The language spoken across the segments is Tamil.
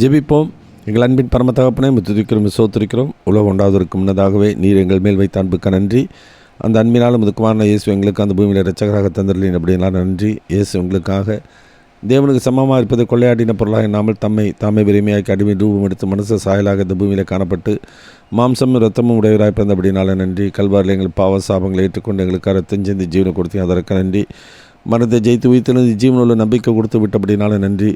ஜெபிப்போம். எங்கள் அன்பின் பரம தகப்பனே, துதிக்கிறோம், சோத்திருக்கிறோம். உலகம் உண்டாவதற்கு முன்னதாகவே நீர் எங்கள் மேல் வைத்த அன்புக்கு நன்றி. அந்த அன்பினாலும் முதுக்குமான இயேசு எங்களுக்கு அந்த பூமியில் இரட்சகராக தந்தரலின் அப்படின்லாம் நன்றி. இயேசு உங்களுக்காக தேவனுக்கு சமமாக இருப்பதை கொள்ளையாடின பொருளாக நாமல் தாமே பெருமையாக்கி அடிமை ரூபம் எடுத்து மனசு சாயலாக இந்த பூமியில் காணப்பட்டு மாம்சமும் ரத்தமும் உடையவராய் பிறந்தபடினால நன்றி. கல்வாரில் எங்கள் பாவ சாபங்களை ஏற்றுக்கொண்டு எங்களுக்காக ரத்தம் செஞ்சு ஜீவனை கொடுத்து அதற்கு நன்றி. மரணத்தை ஜெயித்து உயிர்த்தெழுந்து ஜீவனுள்ள நம்பிக்கை கொடுத்து விட்டபடினால நன்றி.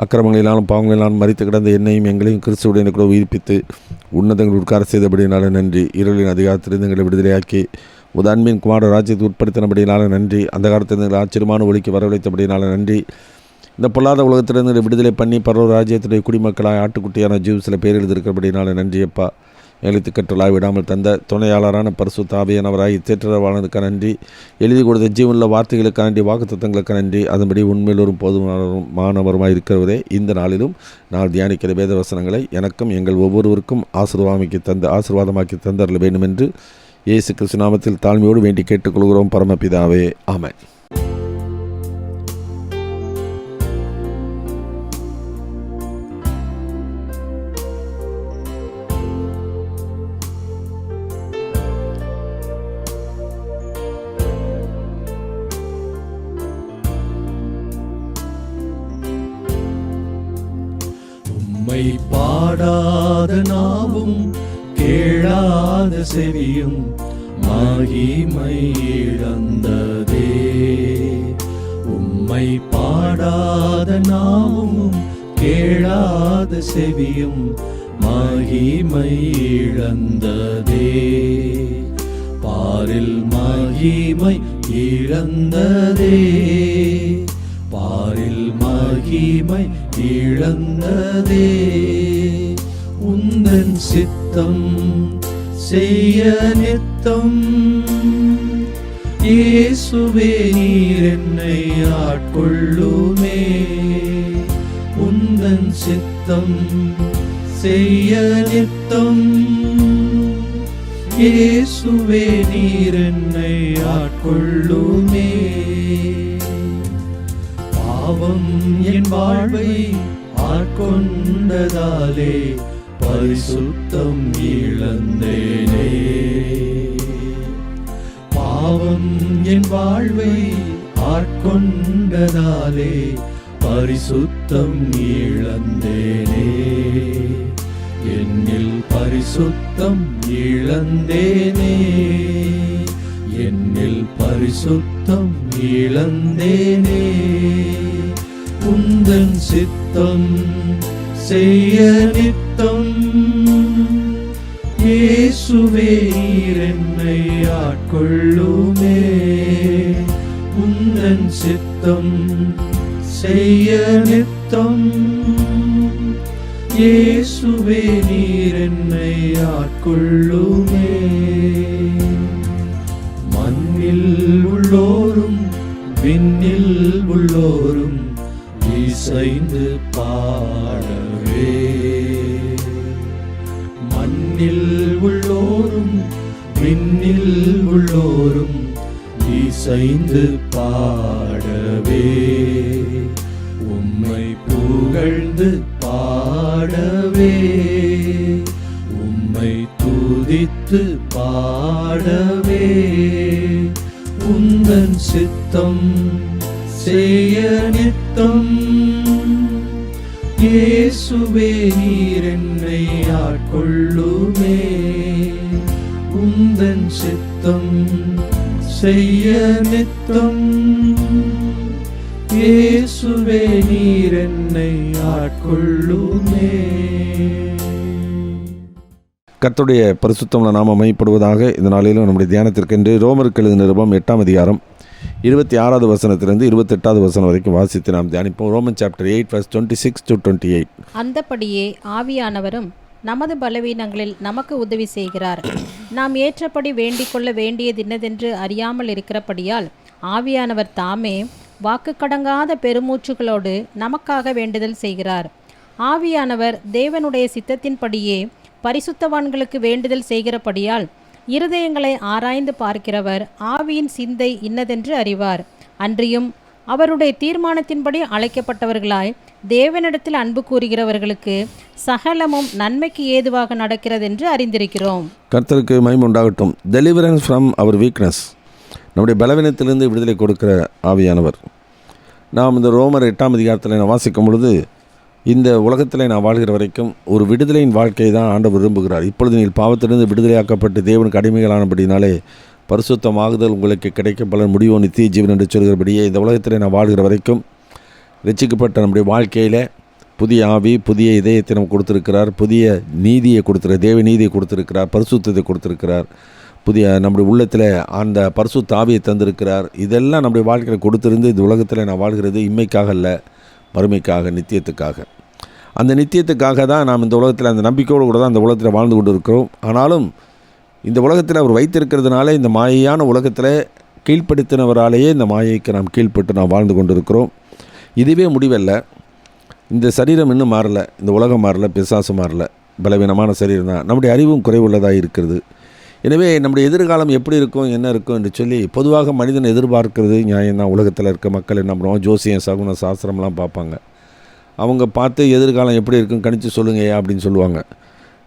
அக்கிரமங்களினாலும் பாவங்களினாலும் மறித்து கிடந்த என்னையும் எங்களையும் கிறிஸ்துவுடைய கூட உயிர்ப்பித்து உன்னதங்கள் உட்கார செய்தபடினால நன்றி. இருளின் அதிகாரத்திலிருந்து எங்களை விடுதலையாக்கி அன்பின் குமார ராஜ்யத்தை உட்படுத்தினபடினால நன்றி. அந்த காலத்தில் எங்களை ஆச்சரியமான ஒளிக்கு வரவழைத்தபடினால நன்றி. இந்த பொல்லாத உலகத்திலிருந்து விடுதலை பண்ணி பரவ ராஜ்யத்துடைய குடிமக்களாக ஆட்டுக்குட்டியான ஜீவ் பேர் எழுதியிருக்கிறபடினால நன்றி. அப்பா, எங்களுக்கு கற்றலாக விடாமல் தந்த துணையாளரான பரிசுத்த ஆவியானவராய் தேற்றவாளனுக்கு நன்றி. எழுதி கொடுத்த ஜீவனுள்ள வார்த்தைகளுக்கு நன்றி, வாக்குத்தத்தங்களுக்கு நன்றி. அதன்படி உண்மையில் ஒரு போதுமானவருமாய் இருக்கிறவரே, இந்த நாளிலும் நான் தியானிக்கிற வேத வசனங்களை எனக்கும் எங்கள் ஒவ்வொருவருக்கும் ஆசீர்வாதமாக்கி தந்தரல வேண்டும் என்று இயேசு கிறிஸ்து நாமத்தில் தாழ்மையோடு வேண்டி கேட்டுக்கொள்கிறோம் பரமபிதாவே, ஆமென். உம்மை பாடாத நாவும் கேளாத செவியும் மகிமை இழந்ததே. உம்மை பாடாத நாவும் கேளாத செவியும் மகிமை இழந்ததே. பாரில் மகிமை இழந்ததே, பாரில் மகிமை இழந்ததே. உந்தன் சித்தம் செய்ய நித்தம் இயேசுவே நீர் என்னை ஆட்கொள்ளுமே. உந்தன் சித்தம் செய்ய நித்தம் இயேசுவே நீர் என்னை ஆட்கொள்ளுமே. பாவம் என் வாழ்வை ஆட்கொண்டதாலே பரிசுத்தம் இழந்தேனே. பாவம் என் வாழ்வை ஆட்கொண்டதாலே பரிசுத்தம் இழந்தேனே. என்னில் பரிசுத்தம் இழந்தேனே, என்னில் பரிசுத்தம் இழந்தேனே. உந்தன் சித்தம் செய்ய நித்தம் இயேசுவே நீர் என்னை ஆட்கொள்ளுமே. உந்தன் சித்தம் செய்ய நித்தம் இயேசுவே நீர் என்னை ஆட்கொள்ளுமே. மண்ணில் உள்ளோரும் விண்ணில் உள்ளோரும் இசைந்து பாடவே. மண்ணில் உள்ளோரும் விண்ணில் உள்ளோரும் இசைந்து பாடவே. உம்மை புகழ்ந்து பாடவே, உம்மை துதித்து பாடவே. உந்தன் சித்தம் செய்ய நித்தம் இயேசுவே நீர் என்னை ஆட்கொள்ளுமே. உந்தன் சித்தம் செய்ய நித்தம் இயேசுவே நீர் என்னை ஆட்கொள்ளுமே. கர்த்தருடைய பரிசுத்தமுள்ள நாமம் மையப்படுவதாக. இந்த நாளிலும் நம்முடைய தியானத்திற்கென்று ரோமருக்கு எழுதின நிருபம் 8ஆம் அதிகாரம் 26வது வசனத்திலிருந்து 28வது வசனம் வரைக்கும் வாசித்து நாம் தியானிப்போம். Roman chapter 8 verse 26 to 28. அந்தபடியே ஆவியானவரும் நமது பலவீனங்களில் நமக்கு உதவி செய்கிறார். நாம் ஏற்றபடி வேண்டிக் கொள்ள வேண்டியது இன்னதென்று அறியாமல் இருக்கிறபடியால் ஆவியானவர் தாமே வாக்கு கடங்காத பெருமூச்சுகளோடு நமக்காக வேண்டுதல் செய்கிறார். ஆவியானவர் தேவனுடைய சித்தத்தின்படியே பரிசுத்தவான்களுக்கு வேண்டுதல் செய்கிறபடியால் இருதயங்களை ஆராய்ந்து பார்க்கிறவர் ஆவியின் சிந்தை இன்னதென்று அறிவார். அன்றியும் அவருடைய தீர்மானத்தின்படி அழைக்கப்பட்டவர்களாய் தேவனிடத்தில் அன்பு கூறுகிறவர்களுக்கு சகலமும் நன்மைக்கு ஏதுவாக நடக்கிறதென்று அறிந்திருக்கிறோம். கர்த்தருக்கு மகிமை உண்டாகட்டும். டெலிவரன்ஸ் ஃப்ரம் அவர் வீக்னஸ், நம்முடைய பலவீனத்திலிருந்து விடுதலை கொடுக்கிற ஆவியானவர். நாம் இந்த ரோமர் 8ஆம் அதிகாரத்தில் நான் வாசிக்கும் பொழுது, இந்த உலகத்தில் நான் வாழ்கிற வரைக்கும் ஒரு விடுதலையின் வாழ்க்கையை தான் ஆண்டவர் விரும்புகிறார். இப்பொழுது நீங்கள் பாவத்திலிருந்து விடுதலையாக்கப்பட்டு தேவனுக்கு அடிமைகளானபடினாலே பரிசுத்தமாகுதல் உங்களுக்கு கிடைக்க பலன் முடிவோ நித்திய ஜீவன் என்று சொல்கிறபடியே இந்த உலகத்தில் நான் வாழ்கிற வரைக்கும் ரட்சிக்கப்பட்ட நம்முடைய வாழ்க்கையில் புதிய ஆவி, புதிய இதயத்தை நம்ம கொடுத்துருக்கிறார், புதிய நீதியை கொடுத்துருக்கிறார், தேவ நீதியை கொடுத்துருக்கிறார், பரிசுத்தத்தை கொடுத்துருக்கிறார், புதிய நம்முடைய உள்ளத்தில் அந்த பரிசுத்த ஆவியை தந்திருக்கிறார். இதெல்லாம் நம்முடைய வாழ்க்கையில் கொடுத்துருந்து இந்த உலகத்தில் நான் வாழ்கிறது இம்மைக்காக அல்ல, மறுமைக்காக, நித்தியத்துக்காக. அந்த நித்தியத்துக்காக தான் நாம் இந்த உலகத்தில் அந்த நம்பிக்கையோடு கூட தான் இந்த உலகத்தில் வாழ்ந்து கொண்டு இருக்கிறோம். ஆனாலும் இந்த உலகத்தில் அவர் வைத்திருக்கிறதுனால இந்த மாயையான உலகத்தில் கீழ்ப்படுத்தினவராலேயே இந்த மாயைக்கு நாம் கீழ்ப்பட்டு நாம் வாழ்ந்து கொண்டு இருக்கிறோம். இதுவே முடிவல்ல. இந்த சரீரம் இன்னும் மாறலை, இந்த உலகம் மாறலை, பிசாசு மாறலை, பலவீனமான சரீரம் தான். நம்முடைய அறிவும் குறைவுள்ளதாக இருக்கிறது. எனவே நம்முடைய எதிர்காலம் எப்படி இருக்கும், என்ன இருக்கும் என்று சொல்லி பொதுவாக மனிதன் எதிர்பார்க்கிறது நியாயம்தான். உலகத்தில் இருக்க மக்கள் என்ன பண்ணுவோம், ஜோசியம், சகுன, சாஸ்திரம்லாம் பார்ப்பாங்க. அவங்க பார்த்து எதிர்காலம் எப்படி இருக்கும் கணித்து சொல்லுங்கய்யா அப்படின்னு சொல்லுவாங்க.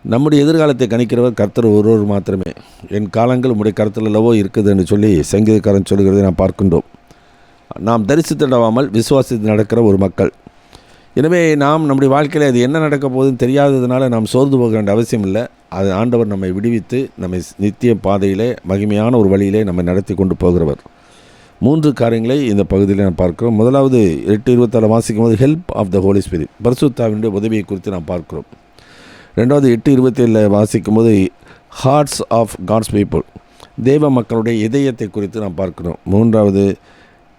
நம்முடைய எதிர்காலத்தை கணிக்கிறவர் கர்த்தர் ஒருவர் மாத்திரமே. என் காலங்கள் உம்முடைய கருத்தில் அல்லவோ இருக்குது என்று சொல்லி சங்கீதக்காரன் சொல்கிறதை நாம் பார்க்கின்றோம். நாம் தரிசித்திடாமல் விசுவாசித்து நடக்கிற ஒரு மக்கள். எனவே நாம் நம்முடைய வாழ்க்கையில் அது என்ன நடக்க போகுதுன்னு தெரியாததுனால நாம் சோர்ந்து போக வேண்டிய அவசியம் இல்லை. அது ஆண்டவர் நம்மை விடுவித்து நம்மை நித்திய பாதையிலே மகிமையான ஒரு வழியிலே நம்மை நடத்தி கொண்டு போகிறவர். 3 காரியங்களை இந்த பகுதியில் நாம் பார்க்கிறோம். முதலாவது 8:26 வாசிக்கும் போது help of the Holi spirit, பரிசுத்தாவினுடைய உதவியை குறித்து நாம் பார்க்கிறோம். 2வது 8:27 வாசிக்கும் போது ஹார்ட்ஸ் ஆஃப் காட்ஸ் பீப்புள், தேவ மக்களுடைய இதயத்தை குறித்து நாம் பார்க்கிறோம். 3வது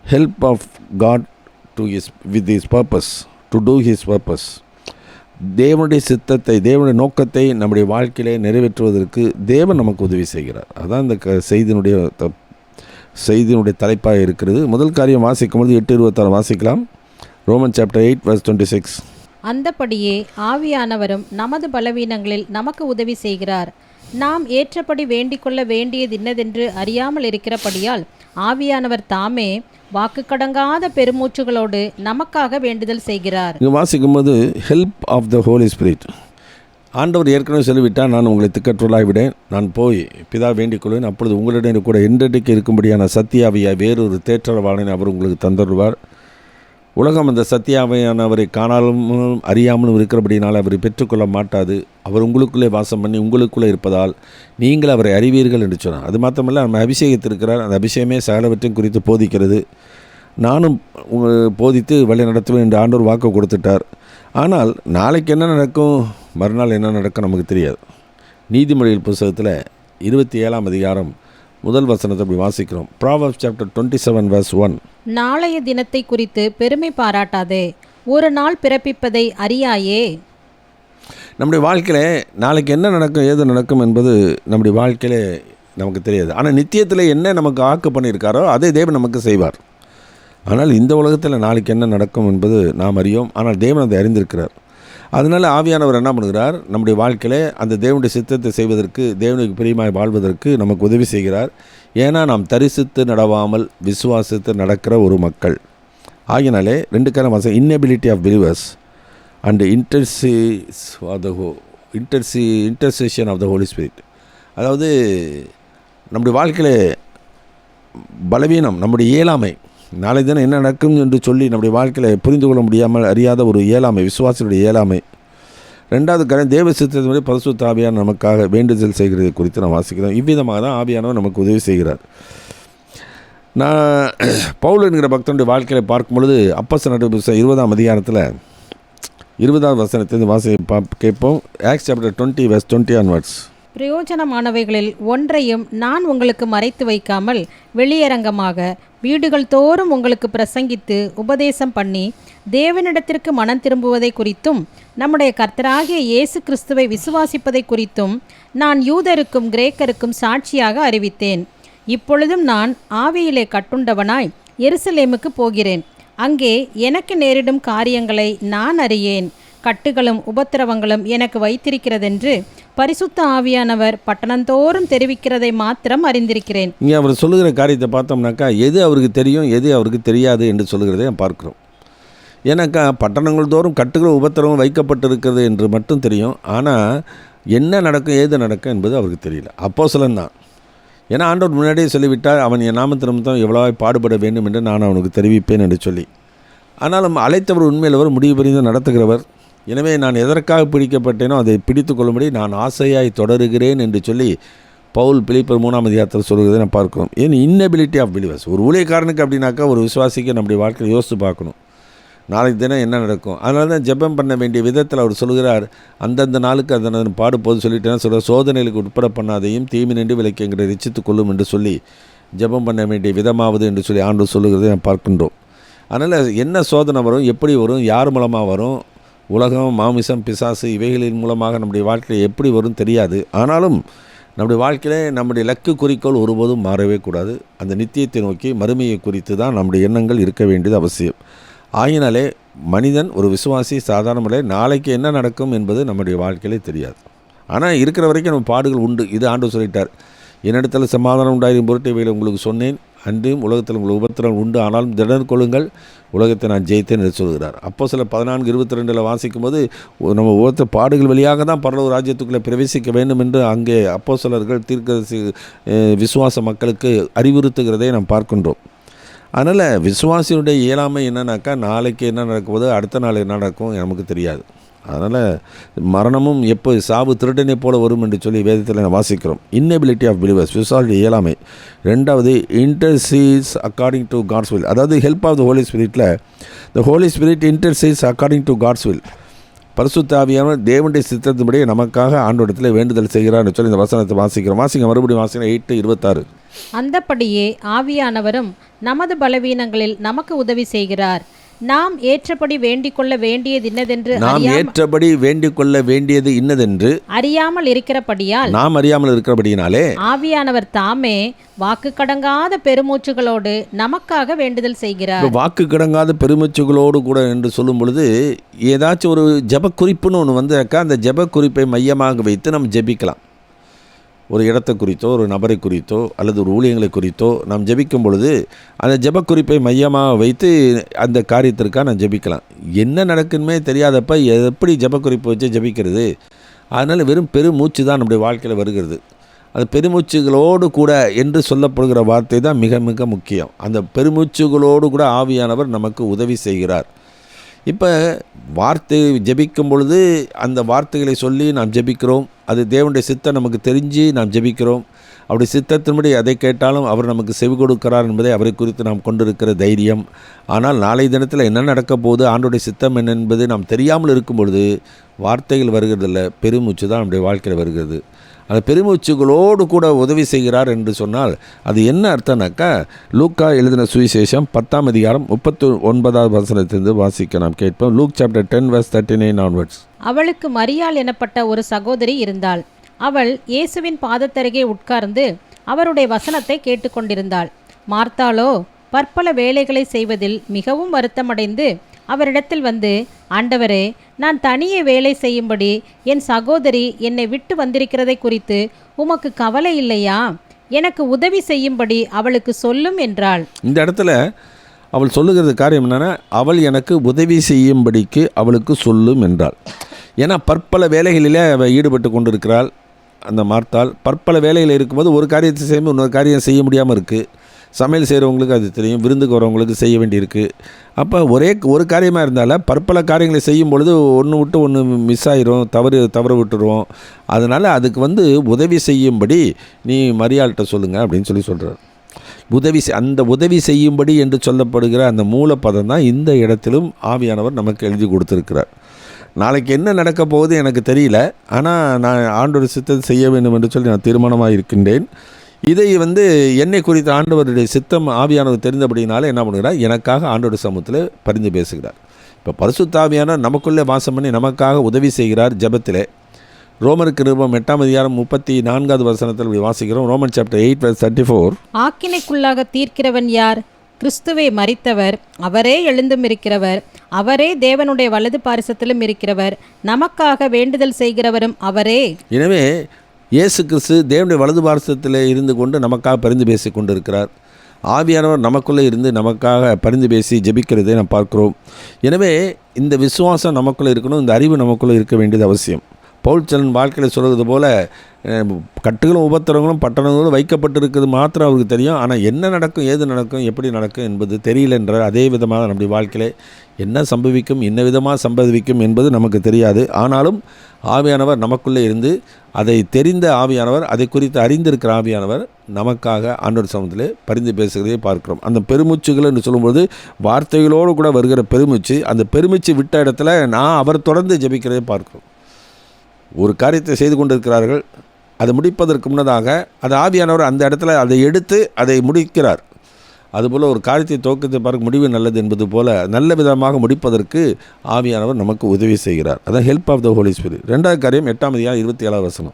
help of God to his with his பர்பஸ், டு டூ ஹிஸ் பர்பஸ், தேவனுடைய சித்தத்தை, தேவனுடைய நோக்கத்தை நம்முடைய வாழ்க்கையிலே நிறைவேற்றுவதற்கு தேவன் நமக்கு உதவி செய்கிறார். அதுதான் இந்த செய்தியினுடைய தலைப்பாக இருக்கிறது. முதல் காரியம் வாசிக்கும்போது 8:26 வாசிக்கலாம். Roman chapter 8:26. அந்தபடியே ஆவியானவரும் நமது பலவீனங்களில் நமக்கு உதவி செய்கிறார். நாம் ஏற்றபடி வேண்டிக்கொள்ள வேண்டியது இன்னதென்று அறியாமல் இருக்கிறபடியால் ஆவியானவர் தாமே வாக்கு கடங்காத பெருமூச்சுகளோடு நமக்காக வேண்டுதல் செய்கிறார். இங்கே வாசிக்கும்போது ஹெல்ப் ஆஃப் த ஹோலி ஸ்பிரிட், ஆண்டவர் ஏற்கனவே சொல்லிவிட்டால் நான் உங்களை திக்கற்றலாகிவிடேன், நான் போய் பிதா வேண்டிக் கொள்வேன், அப்பொழுது உங்களிடம் கூட என்றைக்கு இருக்கும்படியான சத்தியாவியாய் வேறொரு தேற்றரவாளனை அவர் உங்களுக்கு தந்துடுவார். உலகம் அந்த சத்தியாவையானவரை காணாலும் அறியாமலும் இருக்கிறபடினால் அவரை பெற்றுக்கொள்ள மாட்டாது. அவர் உங்களுக்குள்ளே வாசம் பண்ணி உங்களுக்குள்ளே இருப்பதால் நீங்கள் அவரை அறிவீர்கள் என்று சொன்னார். அது மாத்திரமல்ல, நம்ம அபிஷேகத்திருக்கிறார். அந்த அபிஷேகமே சகலவற்றையும் குறித்து போதிக்கிறது. நானும் போதித்து வழி நடத்துவேன் என்று ஆண்டவர் வாக்கு கொடுத்துட்டார். ஆனால் நாளைக்கு என்ன நடக்கும், மறுநாள் என்ன நடக்கும் நமக்கு தெரியாது. நீதிமொழிகள் புத்தகத்தில் 27ஆம் அதிகாரம் முதல் வசனத்தை அப்படி வாசிக்கிறோம். Proverbs chapter 27:1. நாளைய தினத்தை குறித்து பெருமை பாராட்டாதே, ஒரு நாள் பிறப்பிப்பதை அறியாயே. நம்முடைய வாழ்க்கையில் நாளைக்கு என்ன நடக்கும், ஏது நடக்கும் என்பது நம்முடைய வாழ்க்கையில் நமக்கு தெரியாது. ஆனால் நித்தியத்தில் என்ன நமக்கு ஆக்கு பண்ணியிருக்காரோ அதை தேவன் நமக்கு செய்வார். ஆனால் இந்த உலகத்தில் நாளைக்கு என்ன நடக்கும் என்பது நாம் அறியோம். ஆனால் தேவன் அதை அறிந்திருக்கிறார். அதனால் ஆவியானவர் என்ன பண்ணுகிறார், நம்முடைய வாழ்க்கையில் அந்த தேவனுடைய சித்தத்தை செய்வதற்கு, தேவனுக்கு பிரியமாய் வாழ்வதற்கு நமக்கு உதவி செய்கிறார். ஏன்னா நாம் தரிசித்து நடவாமல் விசுவாசித்து நடக்கிற ஒரு மக்கள் ஆகினாலே 2 காரணம் வாசம், inability of believers and intercession of the Holi ஸ்பிரிட். அதாவது நம்முடைய வாழ்க்கையில் பலவீனம், நம்முடைய இயலாமை, நாளை தினம் என்ன நடக்கும் என்று சொல்லி நம்முடைய வாழ்க்கையில் புரிந்து கொள்ள முடியாமல் அறியாத ஒரு இயலாமை, விசுவாசியுடைய இயலாமை. 2வது காரியம் தேவ சித்தத்தினுடைய பரிசுத்த ஆவியானவர் நமக்காக வேண்டுதல் செய்கிறது குறித்து நான் வாசிக்கிறோம். இவ்விதமாக தான் ஆவியானவர் நமக்கு உதவி செய்கிறார். நான் பவுல் என்கிற பக்தனுடைய வாழ்க்கையில் பார்க்கும் பொழுது அப்போஸ்தலர் 20ஆம் அதிகாரத்தில் 20வது வசனத்தை கேட்போம். Acts chapter 20:20 onwards. பிரயோஜனமானவைகளில் ஒன்றையும் நான் உங்களுக்கு மறைத்து வைக்காமல் வெளியரங்கமாக வீடுகள் தோறும் உங்களுக்கு பிரசங்கித்து உபதேசம் பண்ணி தேவனிடத்திற்கு மனம் திரும்புவதை குறித்தும் நம்முடைய கர்த்தராகிய இயேசு கிறிஸ்துவை விசுவாசிப்பதை குறித்தும் நான் யூதருக்கும் கிரேக்கருக்கும் சாட்சியாக அறிவித்தேன். இப்பொழுதும் நான் ஆவியிலே கட்டுண்டவனாய் எருசலேமுக்கு போகிறேன். அங்கே எனக்கு நேரிடும் காரியங்களை நான் அறியேன். கட்டுகளும் உபத்திரவங்களும் எனக்கு வைத்திருக்கிறதென்று பரிசுத்த ஆவியானவர் பட்டணந்தோறும் தெரிவிக்கிறதை மாத்திரம் அறிந்திருக்கிறேன். இங்கே அவர் சொல்லுகிற காரியத்தை பார்த்தோம்னாக்கா எது அவருக்கு தெரியும் எது அவருக்கு தெரியாது என்று சொல்லுகிறதை பார்க்குறோம். ஏன்னாக்கா பட்டணங்கள் தோறும் கட்டுகள் உபத்திரவம் வைக்கப்பட்டிருக்கிறது என்று மட்டும் தெரியும். ஆனால் என்ன நடக்கும் ஏது நடக்கும் என்பது அவருக்கு தெரியல. அப்போஸ்தலன் தான். ஏன்னா ஆண்டவர் முன்னாடியே சொல்லிவிட்டால் அவன் என் நாமத்து நிமித்தம் எவ்வளவாய் பாடுபட வேண்டும் என்று நான் அவனுக்கு தெரிவிப்பேன் என்று சொல்லி. ஆனாலும் அழைத்தவர் உண்மையிலவர் முடிவு புரிந்து நடத்துகிறவர். எனவே நான் எதற்காக பிடிக்கப்பட்டேனோ அதை பிடித்து கொள்ளும்படி நான் ஆசையாய் தொடருகிறேன் என்று சொல்லி பவுல் பிலிப்பர் 3ஆம் அதிகாரத்தில் சொல்கிறதை நான் பார்க்கிறோம். ஏன் இன்னபிலிட்டி ஆஃப் பிலிவர்ஸ். ஒரு ஊழியக்காரனுக்கு அப்படின்னாக்கா ஒரு விசுவாசிக்கு நம்முடைய வாழ்க்கையில் யோசித்து பார்க்கணும், நாளைக்கு தினம் என்ன நடக்கும். அதனால தான் ஜெபம் பண்ண வேண்டிய விதத்தில் அவர் சொல்கிறார், அந்தந்த நாளுக்கு அந்த பாடுபோது சொல்லிட்டேன்னா சொல்கிற சோதனைகளுக்கு உட்பட பண்ணாதையும் தீமை நின்று விலக்கிங்கிற ரசித்து கொள்ளும் என்று சொல்லி ஜெபம் பண்ண வேண்டிய விதமாவது என்று சொல்லி ஆண்டவர் சொல்லுகிறதை நான் பார்க்கின்றோம். அதனால் என்ன சோதனை வரும், எப்படி வரும், யார் மூலமாக வரும், உலகம், மாமிசம், பிசாசு இவைகளின் மூலமாக நம்முடைய வாழ்க்கையில் எப்படி வரும் தெரியாது. ஆனாலும் நம்முடைய வாழ்க்கையிலே நம்முடைய இலக்கு குறிக்கோள் ஒருபோதும் மாறவே கூடாது. அந்த நித்தியத்தை நோக்கி மறுமையை குறித்து தான் நம்முடைய எண்ணங்கள் இருக்க வேண்டியது அவசியம். ஆகினாலே மனிதன் ஒரு விசுவாசி சாதாரணமல்ல, நாளைக்கு என்ன நடக்கும் என்பது நம்முடைய வாழ்க்கையிலே தெரியாது. ஆனால் இருக்கிற வரைக்கும் நம்ம பாடுகள் உண்டு. இது ஆண்டவர் சொல்லிட்டார், என்னிடத்தில் சமாதானம் உண்டாயிரும் பொருட்டு இவைகளை உங்களுக்கு சொன்னேன், அன்றும் உலகத்தில் உங்களுக்கு உபத்திரம் உண்டு, ஆனாலும் திடன் கொள்ளுங்கள், உலகத்தை நான் ஜெயித்தேன் என்று சொல்கிறார். அப்போஸ்தலர் 14:22 வாசிக்கும் போது நம்ம ஒவ்வொருத்தர் பாடுகள் வழியாக தான் பரலோக ராஜ்யத்துக்குள்ளே பிரவேசிக்க வேண்டும் என்று அங்கே அப்போஸ்தலர்கள் தீர்க்கதரிசி விசுவாச மக்களுக்கு அறிவுறுத்துகிறதை நாம் பார்க்கின்றோம். அதனால் விசுவாசியுடைய இயலாமை என்னன்னாக்கா நாளைக்கு என்ன நடக்கும்போது அடுத்த நாள் என்ன நடக்கும் நமக்கு தெரியாது. அதனால் மரணமும் எப்போ சாவு திருடனை போல வரும் என்று சொல்லி வேதத்தில் வாசிக்கிறோம். இன்னபிலிட்டி ஆஃப் பிலீவர்ஸ், விசுவாசியுடைய இயலாமை. ரெண்டாவது intercedes according to God's will. அதாவது ஹெல்ப் ஆஃப் த ஹோலி ஸ்பிரிட்டில் the Holi spirit intercedes according to God's will. பரிசுத்த ஆவியானவர் தேவனுடைய சித்தத்தின்படி நமக்காக ஆண்டவரிடத்தில் வேண்டுதல் செய்கிறார்னு சொல்லி இந்த வசனத்தை வாசிக்கிறோம். மறுபடியும் வாசிக்கிறோம் 8:26. அந்தப்படியே ஆவியானவரும் நமது பலவீனங்களில் நமக்கு உதவி செய்கிறார். நாம் ஏற்றபடி வேண்டிக் கொள்ள வேண்டியது இன்னதென்று அறியாமல் இருக்கிறபடியால் நாம் அறியாமல் இருக்கிறபடியினாலே ஆவியானவர் தாமே வாக்கு கடங்காத பெருமூச்சுகளோடு நமக்காக வேண்டுதல் செய்கிறார். வாக்கு கடங்காத பெருமூச்சுகளோடு கூட என்று சொல்லும் பொழுது ஏதாச்சும் ஒரு ஜெப குறிப்புன்னு ஒன்று வந்தாக்கா அந்த ஜெப குறிப்பை மையமாக வைத்து நம்ம ஜெபிக்கலாம். ஒரு இடத்தை குறித்தோ ஒரு நபரை குறித்தோ அல்லது ஒரு ஊழியங்களை குறித்தோ நாம் ஜெபிக்கும் பொழுது அந்த ஜெபக்குறிப்பை மையமாக வைத்து அந்த காரியத்திற்காக நான் ஜெபிக்கலாம். என்ன நடக்குன்னே தெரியாதப்ப எப்படி ஜெபக்குறிப்பை வச்சு ஜெபிக்கிறது? அதனால் வெறும் பெருமூச்சு தான் நம்முடைய வாழ்க்கையில் வருகிறது. அது பெருமூச்சுகளோடு கூட என்று சொல்லப்படுகிற வார்த்தை தான் மிக மிக முக்கியம். அந்த பெருமூச்சுகளோடு கூட ஆவியானவர் நமக்கு உதவி செய்கிறார். இப்போ வார்த்தை ஜெபிக்கும் பொழுது அந்த வார்த்தைகளை சொல்லி நாம் ஜெபிக்கிறோம். அது தேவனுடைய சித்தம் நமக்கு தெரிஞ்சு நாம் ஜெபிக்கிறோம். அப்படி சித்தத்தின்படி அதை கேட்டாலும் அவர் நமக்கு செவி கொடுக்கிறார் என்பதை அவரை குறித்து நாம் கொண்டிருக்கிற தைரியம். ஆனால் நாளை தினத்தில் என்ன நடக்க போகுது, ஆண்டோடைய சித்தம் என்ன என்பது நாம் தெரியாமல் இருக்கும் பொழுது வார்த்தைகள் வருகிறதில்ல, பெருமூச்சு தான் நம்முடைய வாழ்க்கையில் வருகிறது. அந்த பெருமூச்சுகளோடு கூட உதவி செய்கிறார் என்று சொன்னால் அது என்ன அர்த்தம்னாக்கா, லூக்கா எழுதின சுவிசேஷம் 10ஆம் அதிகாரம் 39வது வசனத்திலிருந்து வாசிக்க நாம் கேட்போம். Look chapter 10:39 onwards. அவளுக்கு மரியாள் எனப்பட்ட ஒரு சகோதரி இருந்தாள். அவள் இயேசுவின் பாதத்தருகே உட்கார்ந்து அவருடைய வசனத்தை கேட்டுக்கொண்டிருந்தாள். மார்த்தாளோ பற்பல வேலைகளை செய்வதில் மிகவும் வருத்தமடைந்து அவரிடத்தில் வந்து, ஆண்டவரே, நான் தனியே வேலை செய்யும்படி என் சகோதரி என்னை விட்டு வந்திருக்கிறதை குறித்து உமக்கு கவலை இல்லையா? எனக்கு உதவி செய்யும்படி அவளுக்கு சொல்லும் என்றாள். இந்த இடத்துல அவள் சொல்லுகிறது காரியம் என்னன்னா, அவள் எனக்கு உதவி செய்யும்படிக்கு அவளுக்கு சொல்லும் என்றாள். ஏன்னா பற்பல வேலைகளிலே அவள் ஈடுபட்டு கொண்டிருக்கிறாள். அந்த மார்த்தாள் பற்பல வேலைகள் இருக்கும்போது ஒரு காரியத்தை செய்யும்போது இன்னொரு காரியம் செய்ய முடியாமல் இருக்குது. சமையல் செய்கிறவங்களுக்கு அது தெரியும், விருந்துக்கு வரவங்களுக்கு செய்ய வேண்டியிருக்கு. அப்போ ஒரு காரியமாக இருந்தாலும் பற்பல காரியங்களை செய்யும் பொழுது ஒன்று விட்டு ஒன்று மிஸ் ஆகிரும், தவற விட்டுருவோம். அதனால் அதுக்கு உதவி செய்யும்படி நீ மரியாள்கிட்ட சொல்லுங்கள் அப்படின்னு சொல்கிறார். அந்த உதவி செய்யும்படி என்று சொல்லப்படுகிற அந்த மூலப்பதம் தான் இந்த இடத்திலும் ஆவியானவர் நமக்கு எழுதி கொடுத்துருக்கிறார். நாளைக்கு என்ன நடக்க போகுது எனக்கு தெரியல, ஆனால் நான் ஆண்டவர் சித்தத்தை செய்ய வேண்டும் என்று சொல்லி நான் தீர்மானமாக இருக்கின்றேன். இதை என்னை குறித்த ஆண்டவருடைய சித்தம் ஆவியானவர் தெரிந்தபடினால என்ன பண்ணுகிறார், எனக்காக ஆண்டவருடைய சமூகத்தில் பரிந்து பேசுகிறார். இப்போ பரிசுத்த ஆவியானவர் நமக்குள்ளே வாசம் பண்ணி நமக்காக உதவி செய்கிறார் ஜெபத்திலே. ரோமருக்கு நிருபம் 8ஆம் அதிகாரம் 34வது வசனத்தில் வாசிக்கிறோம். Roman chapter 8:34. ஆக்கினைக்குள்ளாக தீர்க்கிறவன் யார்? கிறிஸ்துவே மரித்தவர், அவரே எழுந்தும் இருக்கிறவர், அவரே தேவனுடைய வலது பாரிசத்திலும் இருக்கிறவர், நமக்காக வேண்டுதல் செய்கிறவரும் அவரே. எனவே இயேசு கிறிஸ்து தேவனுடைய வலது பாரிசத்தில் இருந்து கொண்டு நமக்காக பரிந்து பேசி கொண்டிருக்கிறார். ஆவியானவர் நமக்குள்ளே இருந்து நமக்காக பரிந்து பேசி ஜெபிக்கிறதை நாம் பார்க்கிறோம். எனவே இந்த விசுவாசம் நமக்குள்ளே இருக்கணும், இந்த அறிவு நமக்குள்ளே இருக்க வேண்டியது அவசியம். பவுல் வாழ்க்கையில் சொல்கிறது போல கட்டுகளும் உபத்திரங்களும் பட்டணங்களும் வைக்கப்பட்டிருக்கிறது மாத்திரம் அவருக்கு தெரியும். ஆனால் என்ன நடக்கும், ஏது நடக்கும், எப்படி நடக்கும் என்பது தெரியல என்ற அதே விதமாக நம்முடைய வாழ்க்கையில் என்ன சம்பவிக்கும், என்ன விதமாக சம்பவிக்கும் என்பது நமக்கு தெரியாது. ஆனாலும் ஆவியானவர் நமக்குள்ளே இருந்து அதை தெரிந்த ஆவியானவர், அதை குறித்து அறிந்திருக்கிற ஆவியானவர் நமக்காக ஆண்டவர் சமூகத்தில் பரிந்து பேசுகிறதை பார்க்கிறோம். அந்த பெருமூச்சுகள் என்று சொல்லும்போது வார்த்தைகளோடு கூட வருகிற பெருமூச்சு, அந்த பெருமூச்சு விட்ட இடத்துல நான் அவர் தொடர்ந்து ஜெபிக்கிறதை பார்க்கிறோம். ஒரு காரியத்தை செய்து கொண்டிருக்கிறார்கள், அதை முடிப்பதற்கு முன்னதாக அது ஆவியானவர் அந்த இடத்துல அதை எடுத்து அதை முடிக்கிறார். அதுபோல் ஒரு காரியத்தை துவக்கத்தை பார்க்க முடிவு நல்லது என்பது போல நல்ல விதமாக முடிப்பதற்கு ஆவியானவர் நமக்கு உதவி செய்கிறார். அதான் ஹெல்ப் ஆஃப் த ஹோலி ஸ்பிரிட். 2வது காரியம் 8:27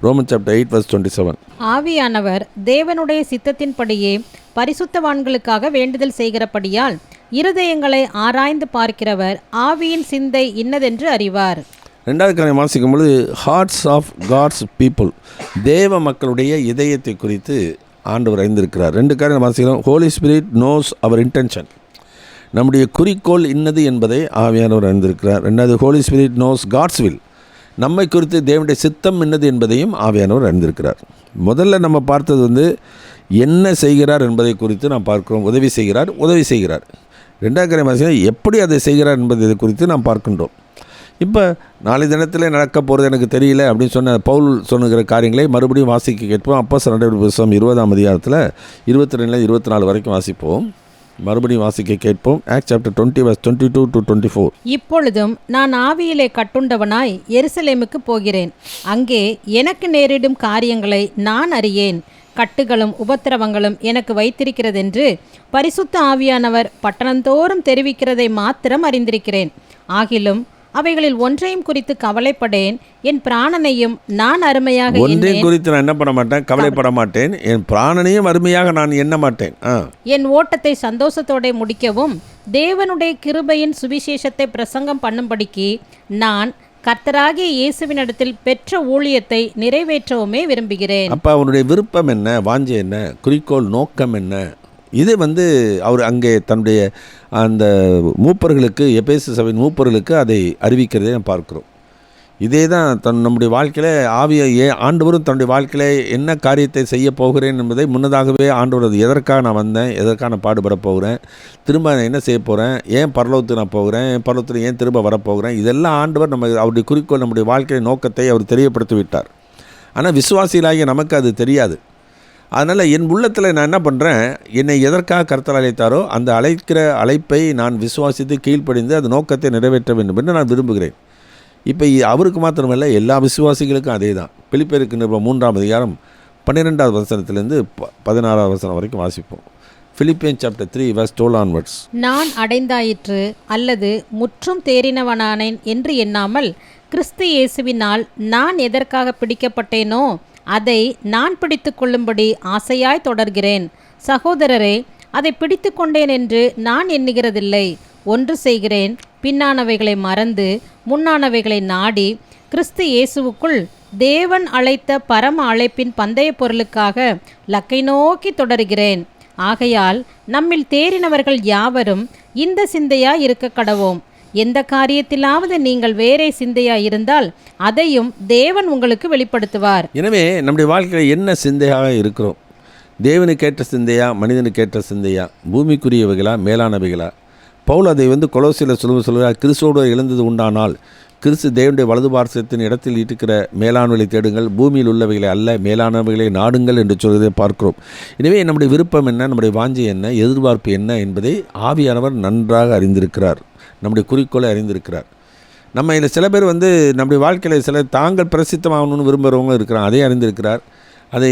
ரோமன் சாப்டர் 8:27. ஆவியானவர் தேவனுடைய சித்தத்தின்படியே பரிசுத்தவான்களுக்காக வேண்டுதல் செய்கிறபடியால் இருதயங்களை ஆராய்ந்து பார்க்கிறவர் ஆவியின் சிந்தை இன்னதென்று அறிவார். 2வது காரியம் வாசிக்கும் பொழுது ஹார்ட்ஸ் ஆஃப் காட்ஸ் பீப்புள், தேவ மக்களுடைய இதயத்தை குறித்து ஆண்டவர் அறிந்திருக்கிறார். 2 காரியம் வாசிக்கிறோம். ஹோலி ஸ்பிரிட் நோஸ் அவர் இன்டென்ஷன், நம்முடைய குறிக்கோள் இன்னது என்பதை ஆவியானவர் அறிந்திருக்கிறார். 2வது ஹோலி ஸ்பிரிட் நோஸ் காட்ஸ் வில், நம்மை குறித்து தேவனுடைய சித்தம் என்னது என்பதையும் ஆவியானவர் அறிந்திருக்கிறார். முதல்ல நம்ம பார்த்தது என்ன செய்கிறார் என்பதை குறித்து நாம் பார்க்கிறோம். உதவி செய்கிறார். 2வது காரியம் வாசிக்கிறோம், எப்படி அதை செய்கிறார் என்பதை குறித்து நாம் பார்க்கின்றோம். இப்போ நாளை தினத்தில் நடக்க போகிறது எனக்கு தெரியல அப்படின்னு சொன்ன பவுல் சொன்னுகிற காரியங்களை மறுபடியும் வாசிக்க கேட்போம். அப்போஸ்தலர் 20ஆம் அதிகாரத்தில் 22-24 வரைக்கும் வாசிப்போம். மறுபடியும் வாசிக்க கேட்போம். Acts chapter 20:22-24. இப்பொழுதும் நான் ஆவியிலே கட்டுண்டவனாய் எருசலேமுக்கு போகிறேன். அங்கே எனக்கு நேரிடும் காரியங்களை நான் அறியேன். கட்டுகளும் உபத்திரவங்களும் எனக்கு வைத்திருக்கிறதென்று பரிசுத்த ஆவியானவர் பட்டணந்தோறும் தெரிவிக்கிறதை மாத்திரம் அறிந்திருக்கிறேன். ஆகிலும் அவைகளில் ஒன்றையும் குறித்து கவலைப்படேன், என் பிராணனையும் நான் அருமையாக ஒன்றையும் குறித்து நான் என்ன பண்ண மாட்டேன், கவலைப்பட மாட்டேன், என் பிராணனையும் அருமையாக நான் எண்ண மாட்டேன். என் ஓட்டத்தை சந்தோஷத்தோட முடிக்கவும் தேவனுடைய கிருபையின் சுவிசேஷத்தை பிரசங்கம் பண்ணும்படிக்கு நான் கர்த்தராகிய இயேசுவினிடத்தில் பெற்ற ஊழியத்தை நிறைவேற்றவுமே விரும்புகிறேன். அப்போ அவனுடைய விருப்பம் என்ன, வாஞ்சை என்ன, குறிக்கோள், நோக்கம் என்ன, இது அவர் அங்கே தன்னுடைய அந்த மூப்பர்களுக்கு, எபேசு சபையின் மூப்பர்களுக்கு அதை அறிவிக்கிறதை நாம் பார்க்கிறோம். இதே தான் நம்முடைய வாழ்க்கையில் ஆண்டவரும் தன்னுடைய வாழ்க்கையில் என்ன காரியத்தை செய்ய போகிறேன் என்பதை முன்னதாகவே ஆண்டவர், அது எதற்காக நான் வந்தேன், எதற்காக நான் பாடுபட போகிறேன், திரும்ப நான் என்ன செய்ய போகிறேன், ஏன் பரலோகத்துக்கு நான் போகிறேன், பரலோகத்தில் ஏன் திரும்ப வரப்போகிறேன், இதெல்லாம் ஆண்டவர் அவருடைய குறிக்கோள், நம்முடைய வாழ்க்கையின் நோக்கத்தை அவர் தெரியப்படுத்தி விட்டார். ஆனால் விசுவாசிகளாகிய நமக்கு அது தெரியாது. அதனால் என் உள்ளத்தில் நான் என்ன பண்ணுறேன், என்னை எதற்காக கர்த்தர் அழைத்தாரோ அந்த அழைக்கிற அழைப்பை நான் விசுவாசித்து கீழ்ப்படிந்து அந்த நோக்கத்தை நிறைவேற்ற வேண்டும் என்று நான் விரும்புகிறேன். இப்போ அவருக்கு மாத்திரமல்ல, எல்லா விசுவாசிகளுக்கும் அதே தான். பிலிப்பியருக்கு 3ஆம் அதிகாரம் 12வது வசனத்திலிருந்து 16வது வசனம் வரைக்கும் வாசிப்போம். Philippians chapter 3:12 onwards. நான் அடைந்தாயிற்று அல்லது முற்றும் தேறினவனானேன் என்று எண்ணாமல் கிறிஸ்து இயேசுவினால் நான் எதற்காக பிடிக்கப்பட்டேனோ அதை நான் பிடித்து கொள்ளும்படி ஆசையாய் தொடர்கிறேன். சகோதரரே, அதை பிடித்து கொண்டேன் என்று நான் எண்ணுகிறதில்லை. ஒன்று செய்கிறேன், பின்னானவைகளை மறந்து முன்னானவைகளை நாடி கிறிஸ்து இயேசுவுக்குள் தேவன் அழைத்த பரம அழைப்பின் பந்தய பொருளுக்காக லக்கை நோக்கி தொடர்கிறேன். ஆகையால் நம்மில் தேறினவர்கள் யாவரும் இந்த சிந்தையாய் இருக்க கடவோம். எந்த காரியத்திலாவது நீங்கள் வேறே சிந்தையாக இருந்தால் அதையும் தேவன் உங்களுக்கு வெளிப்படுத்துவார். எனவே நம்முடைய வாழ்க்கையில் என்ன சிந்தையாக இருக்கிறோம்? தேவனுக்கு ஏற்ற சிந்தையா, மனிதனுக்கு ஏற்ற சிந்தையா, பூமிக்குரியவைகளா, மேலானவைகளா? பவுல் அதை கொலோசியில் சொல்கிறார், கிறிஸ்துவோடு எழுந்தது உண்டானால் கிறிஸ்து தேவனுடைய வலது பார்சத்தின் இடத்தில் இருக்கிற மேலானவைகளை தேடுங்கள், பூமியில் உள்ளவைகளை அல்ல, மேலானவைகளை நாடுங்கள் என்று சொல்வதை பார்க்கிறோம். எனவே நம்முடைய விருப்பம் என்ன, நம்முடைய வாஞ்சை என்ன, எதிர்பார்ப்பு என்ன என்பதை ஆவியானவர் நன்றாக அறிந்திருக்கிறார். நம்முடைய குறிக்கோளை அறிந்திருக்கிறார். நம்ம இதில் சில பேர் நம்முடைய வாழ்க்கையில் சில தாங்கள் பிரசித்தமாகணும்னு விரும்புகிறவங்க இருக்கிறாங்க, அதே அறிந்திருக்கிறார். அதை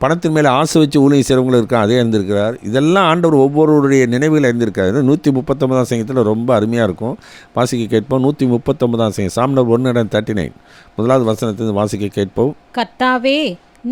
பணத்தின் மேலே ஆசை வச்சு ஊழியம் செய்கிறவங்களும் இருக்காங்க, அதே அறிந்திருக்கிறார். இதெல்லாம் ஆண்டவர் ஒவ்வொருவருடைய நினைவுகளை அறிந்திருக்கிறார். 139ஆம் சங்கத்தில் ரொம்ப அருமையாக இருக்கும், வாசிக்க கேட்போம். 139ஆம் சங்கம், Psalm 139 முதலாவது வசனத்திலிருந்து வாசிக்க கேட்போம். கர்த்தாவே,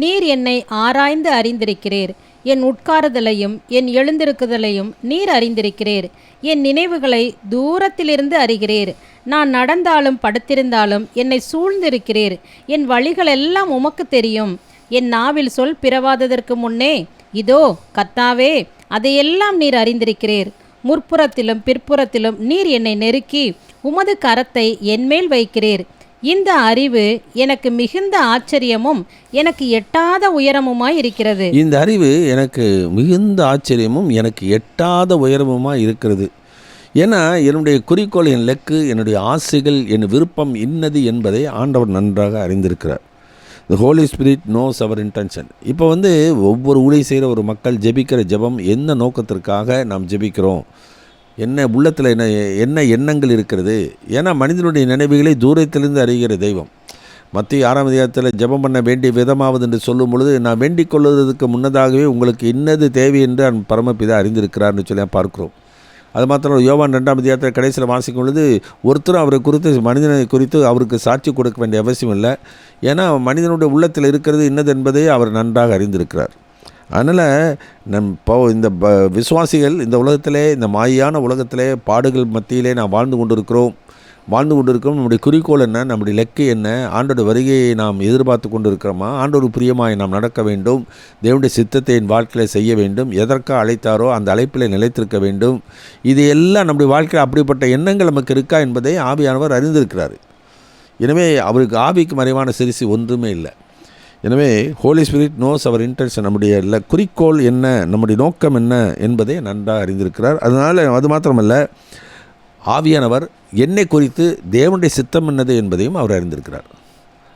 நீர் என்னை ஆராய்ந்து அறிந்திருக்கிறீர். என் உட்காருதலையும் என் எழுந்திருக்குதலையும் நீர் அறிந்திருக்கிறீர். என் நினைவுகளை தூரத்திலிருந்து அறிகிறீர். நான் நடந்தாலும் படுத்திருந்தாலும் என்னை சூழ்ந்திருக்கிறீர். என் வழிகளெல்லாம் உமக்கு தெரியும். என் நாவில் சொல் பிறவாததற்கு முன்னே இதோ கர்த்தாவே, அதையெல்லாம் நீர் அறிந்திருக்கிறீர். முற்புறத்திலும் பிற்புறத்திலும் நீர் என்னை நெருக்கி உமது கரத்தை என்மேல் வைக்கிறீர். இந்த அறிவு எனக்கு மிகுந்த ஆச்சரியமும் எனக்கு எட்டாத உயரமுமாய் இருக்கிறது. இந்த அறிவு எனக்கு மிகுந்த ஆச்சரியமும் எனக்கு எட்டாத உயரமுமாய் இருக்கிறது. ஏன்னா என்னுடைய குறிக்கோள், என் இலக்கு, என்னுடைய ஆசைகள், என் விருப்பம் இன்னது என்பதை ஆண்டவர் நன்றாக அறிந்திருக்கிறார். த Holi Spirit knows our intention. இப்போ ஒவ்வொரு ஊழிய செய்கிற ஒரு மக்கள் ஜெபிக்கிற ஜெபம் என்ன நோக்கத்திற்காக நாம் ஜெபிக்கிறோம், என்ன உள்ளத்தில் என்ன எண்ணங்கள் இருக்கிறது. ஏன்னா மனிதனுடைய நினைவுகளை தூரத்திலிருந்து அறிகிற தெய்வம். மத்திய 6ஆம் அதிகாரத்தில் ஜெபம் பண்ண வேண்டிய விதமாவது என்று சொல்லும் பொழுது, நான் வேண்டிக் கொள்வதற்கு முன்னதாகவே உங்களுக்கு இன்னது தேவை என்று பரமபிதா அறிந்திருக்கிறார்னு சொல்லி பார்க்கிறோம். அது மாத்திரம் யோவான் 2ஆம் அதிகாரத்தில் கடைசியில் வாசிக்கும் பொழுது, ஒருத்தரும் அவரை குறித்து, மனிதனை குறித்து அவருக்கு சாட்சி கொடுக்க வேண்டிய அவசியம் இல்லை. ஏன்னா மனிதனுடைய உள்ளத்தில் இருக்கிறது இன்னது என்பதை அவர் நன்றாக அறிந்திருக்கிறார். அதனால் இந்த விசுவாசிகள் இந்த உலகத்திலே, இந்த மாயான உலகத்திலே பாடுகள் மத்தியிலே நாம் வாழ்ந்து கொண்டிருக்கிறோம். நம்முடைய குறிக்கோள் என்ன, நம்முடைய இலக்கு என்ன, ஆண்டோட வருகையை நாம் எதிர்பார்த்து கொண்டு இருக்கிறோமா, ஆண்டோடு பிரியமாய் நாம் நடக்க வேண்டும், தேவனுடைய சித்தத்தை என் வாழ்க்கையில் செய்ய வேண்டும், எதற்காக அழைத்தாரோ அந்த அழைப்பில் நிலைத்திருக்க வேண்டும். இது எல்லாம் நம்முடைய வாழ்க்கையில் அப்படிப்பட்ட எண்ணங்கள் நமக்கு இருக்கா என்பதை ஆவியானவர் அறிந்திருக்கிறார். எனவே அவருக்கு ஆவிக்கு மறைவான சிறுசி ஒன்றுமே இல்லை. எனவே ஹோலி ஸ்பிரிட் நோஸ் அவர் இன்டென்ஷன். நம்முடைய குறிக்கோள் என்ன, நம்முடைய நோக்கம் என்ன என்பதை நன்றாக அறிந்திருக்கிறார். அதனால் அது மாத்திரமல்ல, ஆவியானவர் என்னை குறித்து தேவனுடைய சித்தம் என்னது என்பதையும் அவர் அறிந்திருக்கிறார்.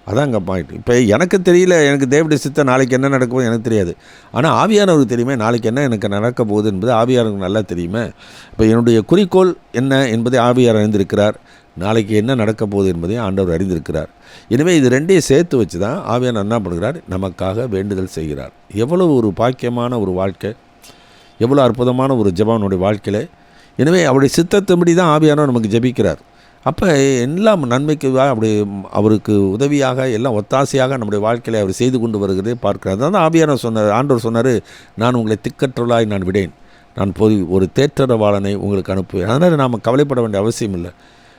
அதான் அங்கே பாயிண்ட். இப்போ எனக்கு தெரியல, எனக்கு தேவனுடைய சித்தம் நாளைக்கு என்ன நடக்கும் எனக்கு தெரியாது. ஆனால் ஆவியானவருக்கு தெரியுமே நாளைக்கு என்ன எனக்கு நடக்க போகுது என்பது ஆவியானவருக்கு நல்லா தெரியுமே. இப்போ என்னுடைய குறிக்கோள் என்ன என்பதை ஆவியார் அறிந்திருக்கிறார். நாளைக்கு என்ன நடக்க போகுது என்பதை ஆண்டவர் அறிந்திருக்கிறார். எனவே இது ரெண்டையும் சேர்த்து வச்சு தான் ஆவியானவர் என்ன பண்ணுகிறார், நமக்காக வேண்டுதல் செய்கிறார். எவ்வளவு ஒரு பாக்கியமான ஒரு வாழ்க்கை, எவ்வளோ அற்புதமான ஒரு ஜெபனுடைய வாழ்க்கையில். எனவே அவருடைய சித்தத்தின்படி தான் ஆவியானவர் நமக்கு ஜெபிக்கிறார். அப்போ எல்லாம் நன்மைக்கு அப்படி அவருக்கு உதவியாக, எல்லாம் ஒத்தாசையாக நம்முடைய வாழ்க்கையில் அவர் செய்து கொண்டு வருகிறதே பார்க்கிறார். அதான் ஆவியானவர் சொன்னார், ஆண்டவர் சொன்னார், நான் உங்களை திக்கற்றவளாய் நான் விடேன், நான் போய் ஒரு தேற்றரவாளனை உங்களுக்கு அனுப்புவேன். அதனால் நாம் கவலைப்பட வேண்டிய அவசியம் இல்லை.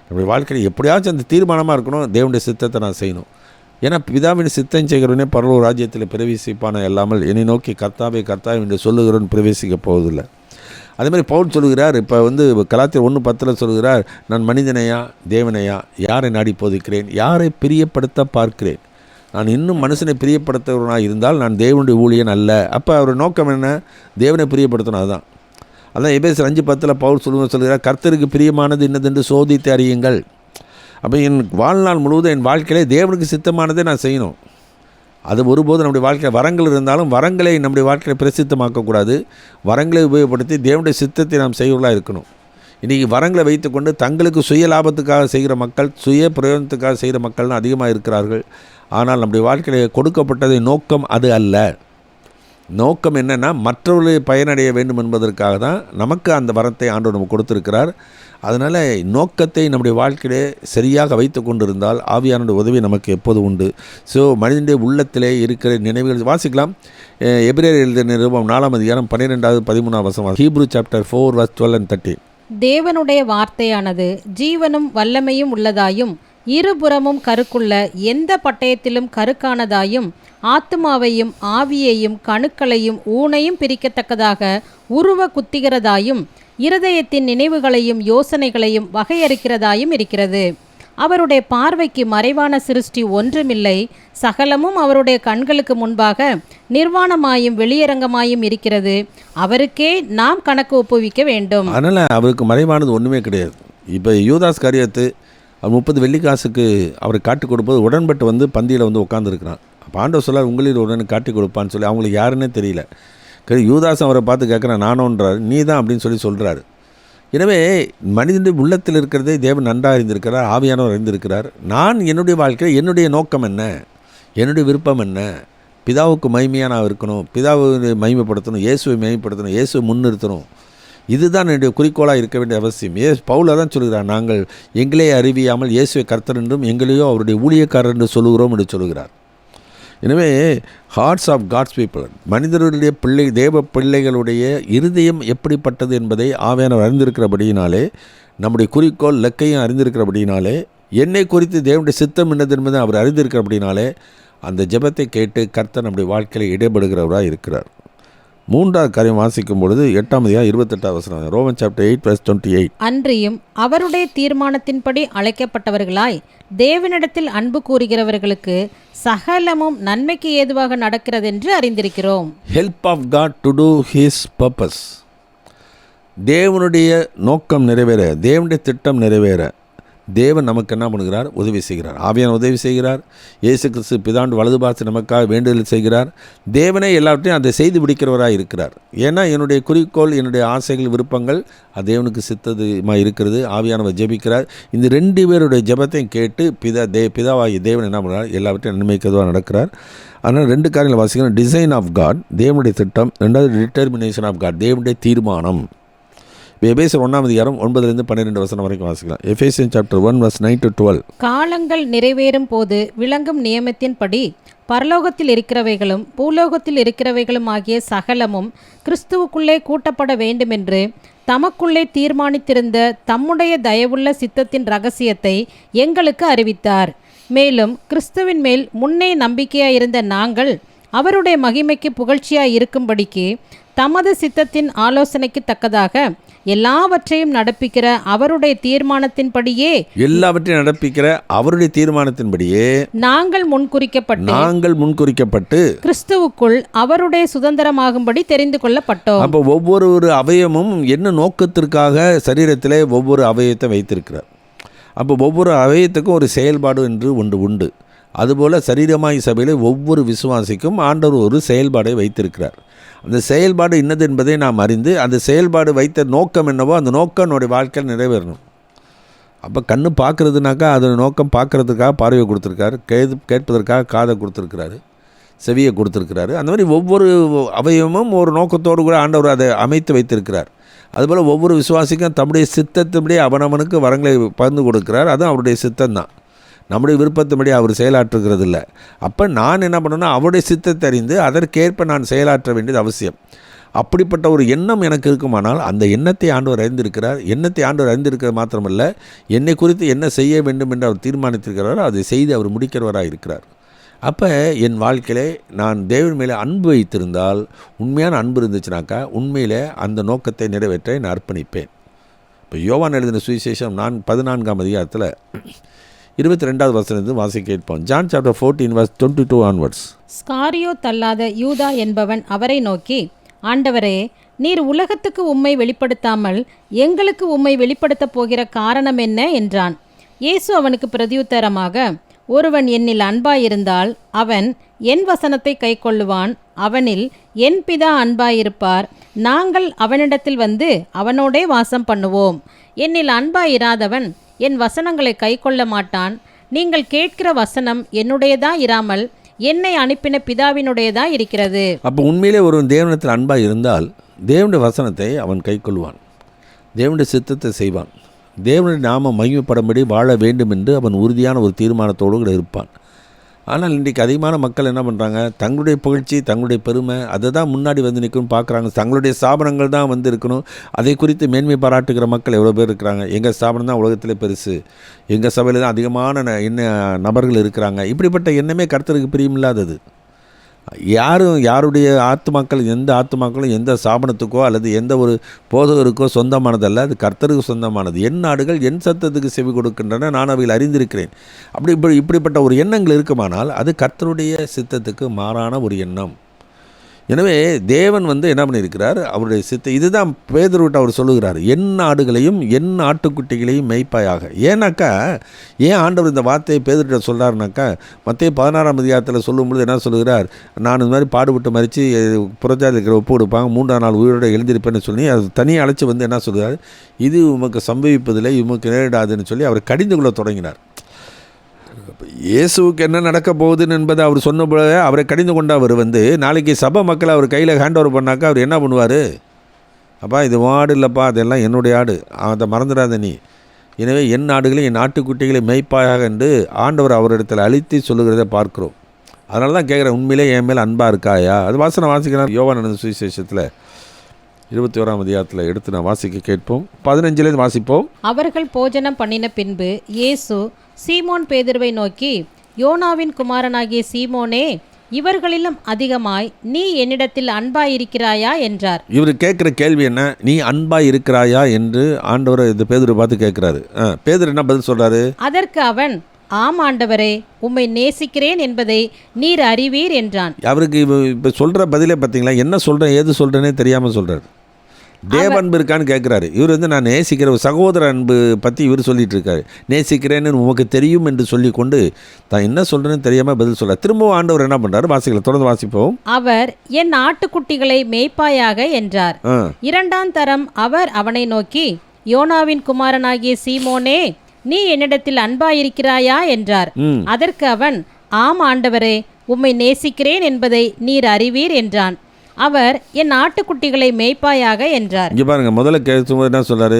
நம்முடைய வாழ்க்கையில் எப்படியாச்சும் அந்த தீர்மானமாக இருக்கணும், தேவனுடைய சித்தத்தை நான் செய்யணும். ஏன்னா பிதாவின் சித்தம் செய்கிறவனே பரலோக ராஜ்யத்தில் பிரவேசிப்பான இல்லாமல் என்னை நோக்கி கர்த்தாவே கர்த்தாவே என்று சொல்லுகிறவன் பிரவேசிக்க போவதில்லை. அதேமாதிரி பவுல் சொல்கிறார், இப்போ கலாத்தியர் 1:10 சொல்கிறார், நான் மனிதனையா தேவனையா யாரை நாடி போதிக்கிறேன், யாரை பிரியப்படுத்த பார்க்கிறேன். நான் இன்னும் மனுஷனை பிரியப்படுத்துகிறவனாக இருந்தால் நான் தேவனுடைய ஊழியன் அல்ல. அப்போ அவர் நோக்கம் என்ன, தேவனை பிரியப்படுத்தணும். அதான் எபேசியர் 5:10 பவுல் சொல்கிறார், கர்த்தருக்கு பிரியமானது இன்னதென்று சோதித்து அறியுங்கள். அப்போ என் வாழ்நாள் முழுவதும் என் வாழ்க்கையிலே தேவனுக்கு சித்தமானதை நான் செய்யணும். அது ஒருபோது நம்முடைய வாழ்க்கையில் வரங்கள் இருந்தாலும் வரங்களை நம்முடைய வாழ்க்கையை பிரசித்தமாக்கக்கூடாது. வரங்களை உபயோகப்படுத்தி தேவனுடைய சித்தத்தை நாம் செய்வர்களாக இருக்கணும். இன்றைக்கி வரங்களை வைத்துக்கொண்டு தங்களுக்கு சுய லாபத்துக்காக செய்கிற மக்கள், சுய பிரயோஜனத்துக்காக செய்கிற மக்கள்லாம் அதிகமாக இருக்கிறார்கள். ஆனால் நம்முடைய வாழ்க்கையில் கொடுக்கப்பட்டதை நோக்கம் அது அல்ல. நோக்கம் என்னென்னா மற்றவர்களை பயனடைய வேண்டும் என்பதற்காக தான் நமக்கு அந்த வரத்தை ஆண்டவர் நமக்கு கொடுத்திருக்கிறார். அதனால் நோக்கத்தை நம்முடைய வாழ்க்கையிலே சரியாக வைத்து கொண்டிருந்தால் ஆவியானுடைய உதவி நமக்கு எப்போது உண்டு. ஸோ மனிதனுடைய உள்ளத்திலே இருக்கிற நினைவுகள் வாசிக்கலாம். எபிரேயர் எழுதிய நிருபம் 4ஆம் அதிகாரம் 12வது 13ஆம் வசனம், ஹீப்ரூ சாப்டர் 4:12 and 13. தேவனுடைய வார்த்தையானது ஜீவனும் வல்லமையும் உள்ளதாயும் இருபுறமும் கருக்குள்ள எந்த பட்டயத்திலும் கருக்கானதாயும் ஆத்துமாவையும் ஆவியையும் கணுக்களையும் ஊனையும் பிரிக்கத்தக்கதாக உருவ குத்துகிறதாயும் இருதயத்தின் நினைவுகளையும் யோசனைகளையும் வகையறுக்கிறதாயும் இருக்கிறது. அவருடைய பார்வைக்கு மறைவான சிருஷ்டி ஒன்றுமில்லை, சகலமும் அவருடைய கண்களுக்கு முன்பாக நிர்வாணமாயும் வெளியரங்கமாயும் இருக்கிறது. அவருக்கே நாம் கணக்கு ஒப்புவிக்க வேண்டும். அதனால் அவருக்கு மறைவானது ஒன்றுமே கிடையாது. இப்போ யூதாஸ் காரியத்து 30 வெள்ளிக்காசுக்கு அவர் காட்டி கொடுப்பது உடன்பட்டு பந்தியில் உட்காந்துருக்கிறான். அப்போ ஆண்டவர் சொல்லார், உங்களில் உடனே காட்டி கொடுப்பான்னு சொல்லி அவங்களுக்கு யாருன்னே தெரியல. யூதாஸ் அவரை பார்த்து கேட்குறான், நானோன்றார், நீ தான் அப்படின்னு சொல்கிறாரு. எனவே மனிதனுடைய உள்ளத்தில் இருக்கிறதை தேவன் நன்றாக அறிந்திருக்கிறார், ஆவியானவர் அறிந்திருக்கிறார். நான் என்னுடைய வாழ்க்கையில் என்னுடைய நோக்கம் என்ன, என்னுடைய விருப்பம் என்ன, பிதாவுக்கு மகிமையாக நான் இருக்கணும், பிதாவை மகிமைப்படுத்தணும், இயேசுவை மகிமைப்படுத்தணும், இயேசுவை முன்னிறுத்தணும். இதுதான் என்னுடைய குறிக்கோளாக இருக்க வேண்டிய அவசியம். பவுல் தான் சொல்கிறார், நாங்கள் எங்களே அறிவியாமல் இயேசுவை கர்த்தர் என்றும் எங்களையோ அவருடைய ஊழியக்காரர் என்று சொல்லுகிறோம் என்று சொல்கிறார். எனவே ஹார்ட்ஸ் ஆஃப் காட்ஸ் பீப்புள், மனிதர்களுடைய தேவ பிள்ளைகளுடைய இருதயம் எப்படிப்பட்டது என்பதை ஆவியானவர் அறிந்திருக்கிறபடியினாலே, நம்முடைய குறிக்கோள் இலக்கையும் அறிந்திருக்கிறபடியினாலே, என்னை குறித்து தேவனுடைய சித்தம் என்னது என்பதை அவர் அறிந்திருக்கிறபடினாலே, அந்த ஜெபத்தை கேட்டு கர்த்தர் நம்முடைய வாழ்க்கையில் இடைபடுகிறவராக இருக்கிறார். மூன்றாவது காரியம் வாசிக்கும் பொழுது 8:28 ரோமன் சாப்டர் 8:28. அன்றியும் அவருடைய தீர்மானத்தின்படி அழைக்கப்பட்டவர்களாய் தேவனிடத்தில் அன்பு கூறுகிறவர்களுக்கு சகலமும் நன்மைக்கு ஏதுவாக நடக்கிறதென்று அறிந்திருக்கிறோம். Help of God to do his பர்பஸ். தேவனுடைய நோக்கம் நிறைவேற, தேவனுடைய திட்டம் நிறைவேற தேவன் நமக்கு என்ன பண்ணுகிறார்? உதவி செய்கிறார். ஆவியான உதவி செய்கிறார். இயேசு கிறிஸ்து பிதாண்டு வலது பார்த்து நமக்காக வேண்டுதல் செய்கிறார். தேவனே எல்லாவற்றையும் அதை செய்து முடிக்கிறவராக இருக்கிறார். ஏன்னா என்னுடைய குறிக்கோள், என்னுடைய ஆசைகள், விருப்பங்கள் அது தேவனுக்கு சித்தமாக இருக்கிறது. ஆவியானவர் ஜெபிக்கிறார். இந்த 2 பேருடைய ஜெபத்தையும் கேட்டு பிதாவாகி தேவன் என்ன பண்ணுறார்? எல்லாவற்றையும் நன்மைக்கு நடக்கிறார். அதனால் 2 காரியங்களை வாசிக்கணும். டிசைன் ஆஃப் காட், தேவனுடைய திட்டம். 2வது டிட்டர்மினேஷன் ஆஃப் காட், தேவனுடைய தீர்மானம். எபேசியர் 1:9-12 வரைக்கும் வாசிக்கலாம். Ephesian chapter 1:9-12. காலங்கள் நிறைவேறும் போது விளங்கும் நியமத்தின்படி பரலோகத்தில் இருக்கிறவைகளும் பூலோகத்தில் இருக்கிறவைகளும் ஆகிய சகலமும் கிறிஸ்துவுக்குள்ளே கூட்டப்பட வேண்டுமென்று தமக்குள்ளே தீர்மானித்திருந்த தம்முடைய தயவுள்ள சித்தத்தின் இரகசியத்தை எங்களுக்கு அறிவித்தார். மேலும் கிறிஸ்துவின் மேல் முன்னே நம்பிக்கையாயிருந்த நாங்கள் அவருடைய மகிமைக்கு புகழ்ச்சியாய் இருக்கும்படிக்கு தமது சித்தத்தின் ஆலோசனைக்கு தக்கதாக எல்லாவற்றையும் நடப்பிக்கிற அவருடைய தீர்மானத்தின்படியே நாங்கள் முன்குறிக்கப்பட்டு கிறிஸ்துவுக்குள் அவருடைய சுதந்திரமாகும்படி தெரிந்து கொள்ளப்பட்டோம். அப்போ ஒவ்வொரு அவயமும் என்ன நோக்கத்திற்காக சரீரத்திலே ஒவ்வொரு அவயத்தை வைத்திருக்கிறார். அப்போ ஒவ்வொரு அவயத்துக்கும் ஒரு செயல்பாடு என்று ஒன்று உண்டு. அதுபோல் சரீரமாய் சபையில் ஒவ்வொரு விசுவாசிக்கும் ஆண்டவர் ஒரு செயல்பாடை வைத்திருக்கிறார். அந்த செயல்பாடு என்னது என்பதை நாம் அறிந்து, அந்த செயல்பாடு வைத்த நோக்கம் என்னவோ அந்த நோக்கம் என்னுடைய வாழ்க்கையில் நிறைவேறணும். அப்போ கண்ணு பார்க்குறதுனாக்கா அது நோக்கம் பார்க்குறதுக்காக பார்வையை கொடுத்துருக்காரு, கேட்பதற்காக காதை கொடுத்துருக்கிறாரு, செவியை கொடுத்துருக்கிறாரு. அந்த மாதிரி ஒவ்வொரு அவயமும் ஒரு நோக்கத்தோடு கூட ஆண்டவர் அதை அமைத்து வைத்திருக்கிறார். அதுபோல் ஒவ்வொரு விசுவாசிக்கும் தம்முடைய சித்தத்தின்படி அவனவனுக்கு வரங்களை பகிர்ந்து கொடுக்கிறார். அதுவும் அவருடைய சித்தம்தான். நம்முடைய விருப்பத்தின்படி அவர் செயலாற்றுகிறது இல்லை. அப்போ நான் என்ன பண்ணணும்னா அவருடைய சித்தத்தை அறிந்து அதற்கேற்ப நான் செயலாற்ற வேண்டியது அவசியம். அப்படிப்பட்ட ஒரு எண்ணம் எனக்கு இருக்குமானால் அந்த எண்ணத்தை ஆண்டவர் அறிந்திருக்கிறார். எண்ணத்தை ஆண்டவர் அறிந்திருக்கிறது மாத்திரமல்ல, என்னை குறித்து என்ன செய்ய வேண்டும் என்று அவர் தீர்மானித்திருக்கிறாரோ அதை செய்து அவர் முடிக்கிறவராக இருக்கிறார். அப்போ என் வாழ்க்கையிலே நான் தேவன் மேலே அன்பு வைத்திருந்தால், உண்மையான அன்பு இருந்துச்சுனாக்கா உண்மையிலே அந்த நோக்கத்தை நிறைவேற்ற நான் அர்ப்பணிப்பேன். இப்போ யோவான் எழுதின சுவிசேஷம் 14 22 வாசிக்க கேட்போம். John chapter 14:22. ஸ்காரியோத் அல்லாத யூதா என்பவன் அவரை நோக்கி, ஆண்டவரே, நீர் உலகத்துக்கு உம்மை வெளிப்படுத்தாமல் எங்களுக்கு உம்மை வெளிப்படுத்தப் போகிற காரணம் என்ன என்றான். இயேசு அவனுக்கு பிரதியுத்தரமாக, ஒருவன் என்னில் அன்பாயிருந்தால் அவன் என் வசனத்தை கைக்கொள்ளுவான். அவனில் என் பிதா அன்பாயிருப்பார். நாங்கள் அவனிடத்தில் வந்து அவனோடே வாசம் பண்ணுவோம். என்னில் அன்பாயிராதவன் என் வசனங்களை கைக்கொள்ள மாட்டான். நீங்கள் கேட்கிற வசனம் என்னுடையதா இராமல் என்னை அனுப்பின பிதாவினுடையதா இருக்கிறது. அப்போ உண்மையிலே ஒரு தேவனத்தில் அன்பாக இருந்தால் தேவனுடைய வசனத்தை அவன் கைக்கொள்வான், தேவனுடைய சித்தத்தை செய்வான், தேவனுடைய நாம மகிமைப்படும்படி வாழ வேண்டும் என்று அவன் உறுதியான ஒரு தீர்மானத்தோடு கூட இருப்பான். ஆனால் இன்றைக்கு அதிகமான மக்கள் என்ன பண்ணுறாங்க? தங்களுடைய புகழ்ச்சி, தங்களுடைய பெருமை அதை தான் முன்னாடி வந்து நிற்கணும்னு பார்க்குறாங்க. தங்களுடைய ஸ்தாபனங்கள் தான் வந்து இருக்கணும். அதை குறித்து மேன்மை பாராட்டுகிற மக்கள் எவ்வளோ பேர் இருக்கிறாங்க. எங்கள் ஸ்தாபனம் தான் உலகத்திலே பெருசு, எங்கள் சபையில் தான் அதிகமான நபர்கள் இருக்கிறாங்க. இப்படிப்பட்ட எண்ணமே கர்த்தருக்கு பிரியமில்லாதது. யாருடைய ஆத்துமாக்கள், எந்த ஆத்துமாக்களும் எந்த ஸ்தாபனத்துக்கோ அல்லது எந்த ஒரு போதகருக்கோ சொந்தமானதல்ல, அது கர்த்தருக்கு சொந்தமானது. என் நாடுகள் என் சத்தத்துக்கு செவி கொடுக்கின்றன, நான் அவைகள் அறிந்திருக்கிறேன். இப்படிப்பட்ட ஒரு எண்ணங்கள் இருக்குமானால் அது கர்த்தருடைய சித்தத்துக்கு மாறான ஒரு எண்ணம். எனவே தேவன் வந்து என்ன பண்ணியிருக்கிறார்? அவருடைய இதுதான் பேதுருவிட்ட அவர் சொல்லுகிறார், என் ஆடுகளையும் என் ஆட்டுக்குட்டிகளையும் மேய்ப்பாயாக. ஏன்னாக்கா ஏன் ஆண்டவர் இந்த வார்த்தையை பேதுருவிட்ட சொல்கிறாருனாக்கா, மத்தேயு 16 சொல்லும்பொழுது என்ன சொல்லுகிறார்? நான் இந்த மாதிரி பாடுபட்டு மறித்து புறஜாதியில் இருக்கிற ஒப்பு கொடுப்பாங்க, 3ஆம் நாள் உயிரோடு எழுந்திருப்பேன்னு சொல்லி அது தனியாக அழைச்சி வந்து என்ன சொல்கிறார்? இது உமக்கு சம்பவிப்பதில்லை, உமக்கு நேரிடாதுன்னு சொல்லி அவர் கடிந்து கொள்ள தொடங்கினார். இயேசுவுக்கு என்ன நடக்க போகுதுன்னு என்பதை அவர் சொன்னபோது அவரை கடிந்து கொண்டு அவர் வந்து நாளைக்கு சபை மக்களை அவர் கையில் ஹேண்ட் ஓவர் பண்ணாக்கா அவர் என்ன பண்ணுவார்? அப்பா இது ஆடு இல்லைப்பா, அதெல்லாம் என்னுடைய ஆடு, அதை மறந்துடாத நீ. எனவே என் ஆடுகளையும் என் ஆட்டுக்குட்டிகளை மேய்ப்பாயாக என்று ஆண்டவர் அவரிடத்தில் அழித்து சொல்லுகிறதை பார்க்கிறோம். அதனால தான் கேட்குறேன், உண்மையிலே என் மேலே அன்பாக இருக்காயா? அது வாசனை வாசிக்கிறேன். யோவான் சுவிசேஷத்தில் 21ஆம் அதிகாரத்தில் எடுத்து நான் வாசிக்க கேட்போம். 15லேருந்து வாசிப்போம். அவர்கள் போஜனம் பண்ணின பின்பு இயேசு சீமோன் பேதுருவை நோக்கி, யோனாவின் குமாரனாகிய சீமோனே, இவர்களிலும் அதிகமாய் நீ என்னிடத்தில் அன்பாயிருக்கிறாயா என்றார். இவர் கேட்குற கேள்வி என்ன? நீ அன்பாய் இருக்கிறாயா என்று ஆண்டவர் இந்த பேதுரு பார்த்து கேட்குறாரு. பேதுரு என்ன பதில் சொல்கிறாரு? அதற்கு அவன், ஆம் ஆண்டவரே, உம்மை நேசிக்கிறேன் என்பதை நீர் அறிவீர் என்றான். அவருக்கு இப்போ சொல்கிற பதிலே பார்த்தீங்களா, என்ன சொல்கிறேன் ஏது சொல்கிறேனே தெரியாமல் சொல்கிறார். தேவ அன்பு இருக்கான்னு கேட்குறாரு. இவர் நான் நேசிக்கிற ஒரு சகோதர அன்பு பற்றி இவர் சொல்லிட்டு இருக்காரு. நேசிக்கிறேன்னு உமக்கு தெரியும் என்று சொல்லி கொண்டு தான் என்ன சொல்கிறேன்னு தெரியாமல் பதில் சொல்கிறார். திரும்பவும் ஆண்டவர் என்ன பண்ணுறாரு? வாசிக்கல, தொடர்ந்து வாசிப்போம். அவர், என் ஆட்டுக்குட்டிகளை மேய்ப்பாயாக என்றார். 2ஆம் தரம் அவர் அவனை நோக்கி, யோனாவின் குமாரனாகிய சீமோனே, நீ என்னிடத்தில் அன்பாயிருக்கிறாயா என்றார். அதற்கு அவன், ஆம் ஆண்டவரே, உம்மை நேசிக்கிறேன் என்பதை நீர் அறிவீர் என்றான். அவர், என் ஆட்டுக்குட்டிகளை மேய்ப்பாயாக என்றார். இங்கே பாருங்கள், முதல்ல கேட்கும்போது என்ன சொல்கிறாரு?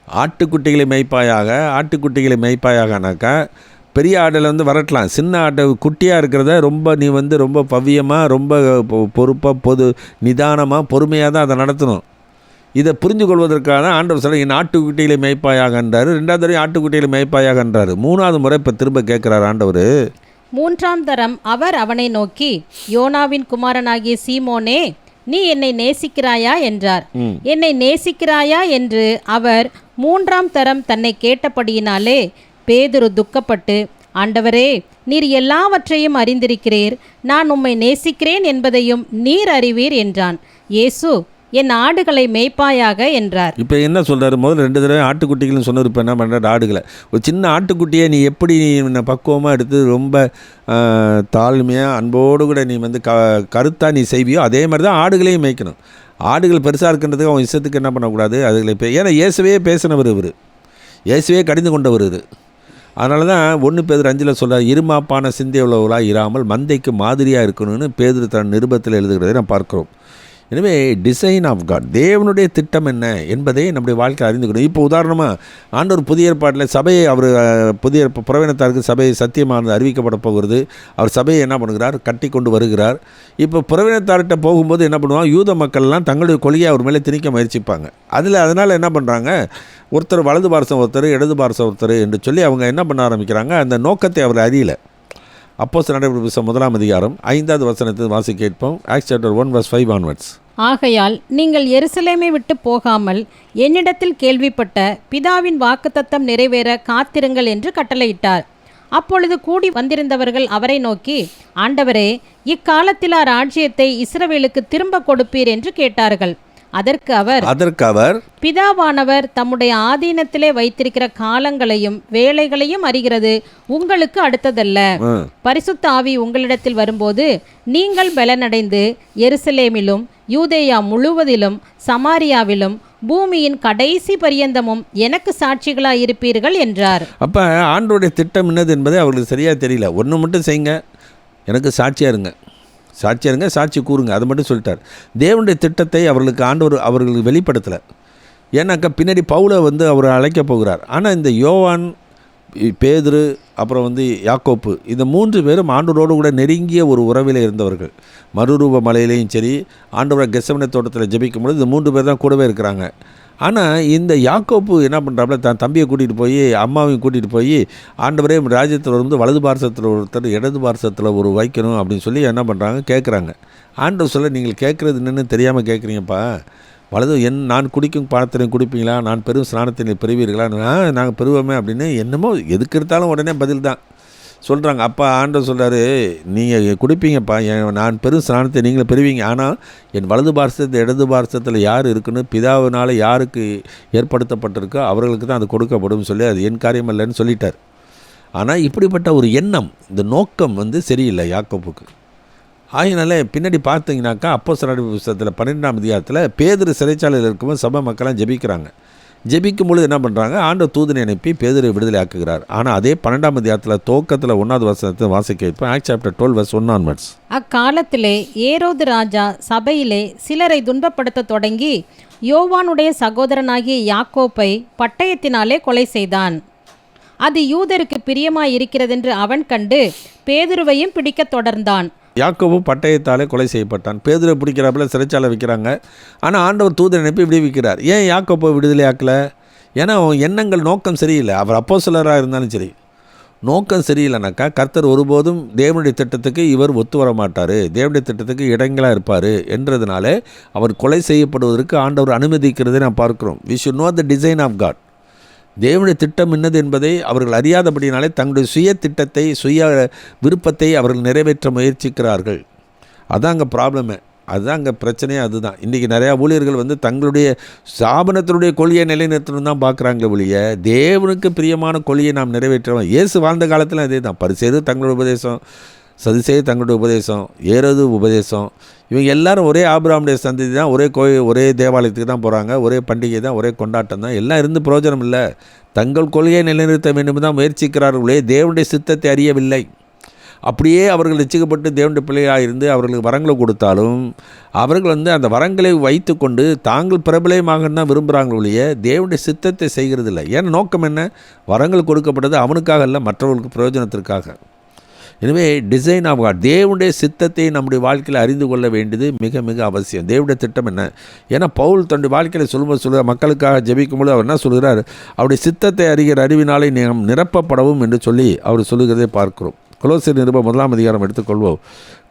ஆட்டுக்குட்டிகளை மேய்ப்பாயாக. ஆட்டுக்குட்டிகளை மேய்ப்பாயாகனாக்கா பெரிய ஆடில் வரட்டலாம். சின்ன ஆட்டை குட்டியாக இருக்கிறத நீ ரொம்ப பவ்யமாக, ரொம்ப பொறுப்பாக, நிதானமாக, பொறுமையாக தான் அதை நடத்தணும். இதை புரிஞ்சு கொள்வதற்கான ஆண்டவர் சொல்ல, என் ஆட்டுக்குட்டிகளை மேய்ப்பாயாகன்றார். 2வது தடவை ஆட்டுக்குட்டிகளை மேய்ப்பாயாகன்றார். 3வது முறை இப்போ திரும்ப கேட்குறாரு ஆண்டவர். 3ஆம் தரம் அவர் அவனை நோக்கி, யோனாவின் குமாரனாகிய சீமோனே, நீ என்னை நேசிக்கிறாயா என்றார். என்னை நேசிக்கிறாயா என்று அவர் 3ஆம் தரம் தன்னை கேட்டபடியினாலே பேதுரு துக்கப்பட்டு, ஆண்டவரே, நீர் எல்லாவற்றையும் அறிந்திருக்கிறீர், நான் உம்மை நேசிக்கிறேன் என்பதையும் நீர் அறிவீர் என்றான். இயேசு, என் ஆடுகளை மேய்ப்பாயாக என்றார். இப்போ என்ன சொல்கிறாரு? முதல்ல 2 தடவை ஆட்டுக்குட்டிகள்னு சொன்னது. இப்போ என்ன பண்ணுறாரு? ஆடுகளை, ஒரு சின்ன ஆட்டுக்குட்டியை நீ எப்படி பக்குவமாக எடுத்து ரொம்ப தாழ்மையாக அன்போடு கூட நீ கருத்தாக நீ செய்வியோ, அதே மாதிரி தான் ஆடுகளையும் மேய்க்கணும். ஆடுகள் பெருசாக இருக்கின்றதுக்கு அவன் இஷ்டத்துக்கு என்ன பண்ணக்கூடாது, அதுகளை ஏன்னா இயேசுவே பேசினவர் இவர், இயேசுவே கடிந்து கொண்டவர் இது. அதனால தான் 1 பேதுரு 5 சொல்கிறார், இருமாப்பான சிந்தை உள்ளவர்களாக இராமல் மந்தைக்கு மாதிரியாக இருக்கணும்னு பேதுரு தன் நிருபத்தில் எழுதுகிறதை நான் பார்க்குறோம். எனவே டிசைன் ஆஃப் காட், தேவனுடைய திட்டம் என்ன என்பதை நம்முடைய வாழ்க்கையில் அறிந்துக்கணும். இப்போ உதாரணமாக ஆண்டவர் புதிய ஏற்பாட்டில் சபையை அவர் புதிய புறவினத்தாருக்கு சபையை சத்தியமானது அறிவிக்கப்பட போகிறது. அவர் சபையை என்ன பண்ணுகிறார்? கட்டி கொண்டு வருகிறார். இப்போ புறவினத்தார்கிட்ட போகும்போது என்ன பண்ணுவாங்க? யூத மக்கள்லாம் தங்களுடைய கொள்கையை அவர் மேலே திணிக்க முயற்சிப்பாங்க. அதனால் என்ன பண்ணுறாங்க? ஒருத்தர் வலது பாரசம், ஒருத்தர் இடது பாரசம், ஒருத்தர் என்று சொல்லி அவங்க என்ன பண்ண ஆரம்பிக்கிறாங்க? அந்த நோக்கத்தை அவர் அறியலை. அப்போஸ்தலர் நடவடிக்கைகள் புத்தகம் 1ஆம் அதிகாரம் 5வது வசனத்தை வாசிக்க கேட்போம். Acts chapter 1 verse 5 onwards. ஆகையால் நீங்கள் எருசலேமை விட்டு போகாமல் என்னிடத்தில் கேள்விப்பட்ட பிதாவின் வாக்குத்தத்தம் நிறைவேற காத்திருங்கள் என்று கட்டளையிட்டார். அப்பொழுது கூடி வந்திருந்தவர்கள் அவரை நோக்கி, ஆண்டவரே, இக்காலத்தில் ராஜ்யத்தை இஸ்ரவேலுக்கு திரும்ப கொடுப்பீர் என்று கேட்டார்கள். அதற்கு அவர் பிதாவானவர் தம்முடைய ஆதீனத்திலே வைத்திருக்கிற காலங்களையும் வேலைகளையும் அறிகிறது உங்களுக்கு அடுத்ததல்ல. பரிசுத்த ஆவி உங்களிடத்தில் வரும்போது நீங்கள் பலனடைந்து எருசலேமிலும் யூதேயா முழுவதிலும் சமாரியாவிலும் பூமியின் கடைசி பரியந்தமும் எனக்கு சாட்சிகளாக இருப்பீர்கள் என்றார். அப்போ ஆண்டவருடைய திட்டம் என்னது என்பதை அவர்களுக்கு சரியாக தெரியல. ஒன்று மட்டும் செய்யுங்க, எனக்கு சாட்சியாக இருங்க, சாட்சி கூறுங்க, அது மட்டும் சொல்லிட்டார். தேவனுடைய திட்டத்தை அவர்களுக்கு வெளிப்படுத்தலை. ஏன்னாக்கா பின்னாடி பவுலை அவர் அழைக்க போகிறார். ஆனால் இந்த யோவான், பேதுரு, அப்புறம் யாக்கோப்பு, இந்த 3 பேரும் ஆண்டவரோடு கூட நெருங்கிய ஒரு உறவில் இருந்தவர்கள். மறுரூப மலையிலையும் சரி, ஆண்டவரை கெத்செமனே தோட்டத்தில் ஜெபிக்கும் பொழுது இந்த 3 பேர் தான் கூடவே இருக்கிறாங்க. ஆனால் இந்த யாக்கோப்பு என்ன பண்ணுறாப்புல, தன் தம்பியை கூட்டிகிட்டு போய், அம்மாவையும் கூட்டிகிட்டு போய், ஆண்டவரே ராஜ்யத்தில் வலது பாரசத்தில் ஒருத்தர், இடது பாரசத்தில் ஒரு வைக்கணும் அப்படின்னு சொல்லி என்ன பண்ணுறாங்க? கேட்குறாங்க. ஆண்டவர் சொல்ல, நீங்கள் கேட்குறது என்னென்னு தெரியாமல் கேட்குறீங்கப்பா. நான் குடிக்கும் பானத்தினையும் குடிப்பீங்களா? நான் பெரும் ஸ்நானத்தினை பெறுவீர்களா? நாங்கள் பெறுவோமே அப்படின்னு என்னமோ எதுக்கு எடுத்தாலும் உடனே பதில் தான் சொல்கிறாங்க. அப்போ ஆண்டவர் சொல்கிறாரு, நீங்கள் குடிப்பீங்கப்பா, நான் பெரும் ஸ்நானத்தை நீங்களும் பெறுவீங்க. ஆனால் என் வலது பாரசத்தில் இடது பாரசத்தில் யார் இருக்குன்னு பிதாவினால் யாருக்கு ஏற்படுத்தப்பட்டிருக்கோ அவர்களுக்கு தான் அது கொடுக்கப்படும் சொல்லி, அது என் காரியம் இல்லைன்னு சொல்லிட்டார். ஆனால் இப்படிப்பட்ட ஒரு எண்ணம், இந்த நோக்கம் சரியில்லை யாக்கோப்புக்கு. ஆகினால பின்னாடி பார்த்தீங்கன்னாக்கா அப்போஸ்தலர் நடவடிக்கைகள் புத்தகத்தில் 12ஆம் அதிகாரத்தில் பேதுரு சிறைச்சாலையில் இருக்கும்போது சபை மக்கள்லாம் ஜெபிக்கிறாங்க. ஜெபிக்கும் பொழுது என்ன பண்ணுறாங்க? ஆண்டவர் தூதனை அனுப்பி பேதுரை விடுதலை ஆக்குகிறார். ஆனால் அதே 12ஆம் அதிகாரத்தில் துவக்கத்தில் 1வது வசனத்தை வாசிக்க வைப்போம். Acts chapter 12 verse 1 onwards. அக்காலத்திலே ஏரோது ராஜா சபையிலே சிலரை துன்பப்படுத்த தொடங்கி யோவானுடைய சகோதரனாகிய யாக்கோப்பை பட்டயத்தினாலே கொலை செய்தான். அது யூதருக்கு பிரியமாய் இருக்கிறதென்று அவன் கண்டு பேதுருவையும் பிடிக்கத் தொடர்ந்தான். யாக்கோபு பட்டயத்தாலே கொலை செய்யப்பட்டான். பேதுரை பிடிக்கிறாப்புல சிறைச்சாலை வைக்கிறாங்க. ஆனால் ஆண்டவர் தூதரை அனுப்பி விடுவிக்கிறார். ஏன் யாக்கோபை விடுதலை ஆக்கல? ஏன்னா அவன் எண்ணங்கள் நோக்கம் சரியில்லை. அவர் அப்போஸ்தலராக இருந்தாலும் சரி, நோக்கம் சரியில்லைனாக்கா கர்த்தர் ஒருபோதும் தேவனுடைய திட்டத்துக்கு இவர் ஒத்து வர மாட்டார், தேவனுடைய திட்டத்துக்கு இடங்களாக இருப்பார் என்றதுனால அவர் கொலை செய்யப்படுவதற்கு ஆண்டவர் அனுமதிக்கிறதை நாம் பார்க்கிறோம். We should know the design of காட். தேவனுடைய திட்டம் என்னது என்பதை அவர்கள் அறியாதபடினாலே தங்களுடைய சுய திட்டத்தை, சுய விருப்பத்தை அவர்கள் நிறைவேற்ற முயற்சிக்கிறார்கள். அதுதான் அங்கே ப்ராப்ளமே, அதுதான் அங்கே பிரச்சனையே. அதுதான் இன்றைக்கி நிறையா ஊழியர்கள் தங்களுடைய ஸ்தாபனத்தினுடைய கொள்கையை நிலைநிறுத்தணும் தான் பார்க்குறாங்களே ஒழிய தேவனுக்கு பிரியமான கொள்கையை நாம் நிறைவேற்றுவோம். இயேசு வாழ்ந்த காலத்தில் அதே தான். பரிசேயர் தங்களுடைய உபதேசம், சதுசேயர் தங்களுடைய உபதேசம், ஏரோது உபதேசம், இவங்க எல்லாரும் ஒரே ஆபிரகாமுடைய சந்ததி தான், ஒரே கோயில், ஒரே தேவாலயத்துக்கு தான் போகிறாங்க, ஒரே பண்டிகை தான், ஒரே கொண்டாட்டம் தான். எல்லாம் இருந்து பிரயோஜனம் இல்லை. தங்கள் கொள்கையை நிலைநிறுத்த வேண்டும் தான் முயற்சிக்கிறார்களே, தேவனுடைய சித்தத்தை அறியவில்லை. அப்படியே அவர்கள் ரட்சிக்கப்பட்டு தேவனுடைய பிள்ளையாக இருந்து அவர்களுக்கு வரங்களை கொடுத்தாலும் அவர்கள் அந்த வரங்களை வைத்து கொண்டு தாங்கள் பிரபலமாக தான் விரும்புகிறாங்களே ஒழிய தேவனுடைய சித்தத்தை செய்கிறதில்லை. ஏன்னா நோக்கம் என்ன? வரங்கள் கொடுக்கப்பட்டது அவனுக்காக அல்ல, மற்றவர்களுக்கு பிரயோஜனத்திற்காக. எனவே டிசைன் ஆஃப் காட், தேவனுடைய சித்தத்தை நம்முடைய வாழ்க்கையில் அறிந்து கொள்ள வேண்டியது மிக மிக அவசியம். தேவனுடைய திட்டம் என்ன? ஏன்னா பவுல் தன்னுடைய வாழ்க்கையில் சொல்லுவார், மக்களுக்காக ஜெபிக்கும்போது அவர் என்ன சொல்கிறார்? அவருடைய சித்தத்தை அறிகிற அறிவினாலே நாம் நிரப்பப்படவும் என்று சொல்லி அவர் சொல்லுகிறதை பார்க்கிறோம். கொலோசியர் நிருபம் 1 அதிகாரம் எடுத்துக்கொள்வோம்.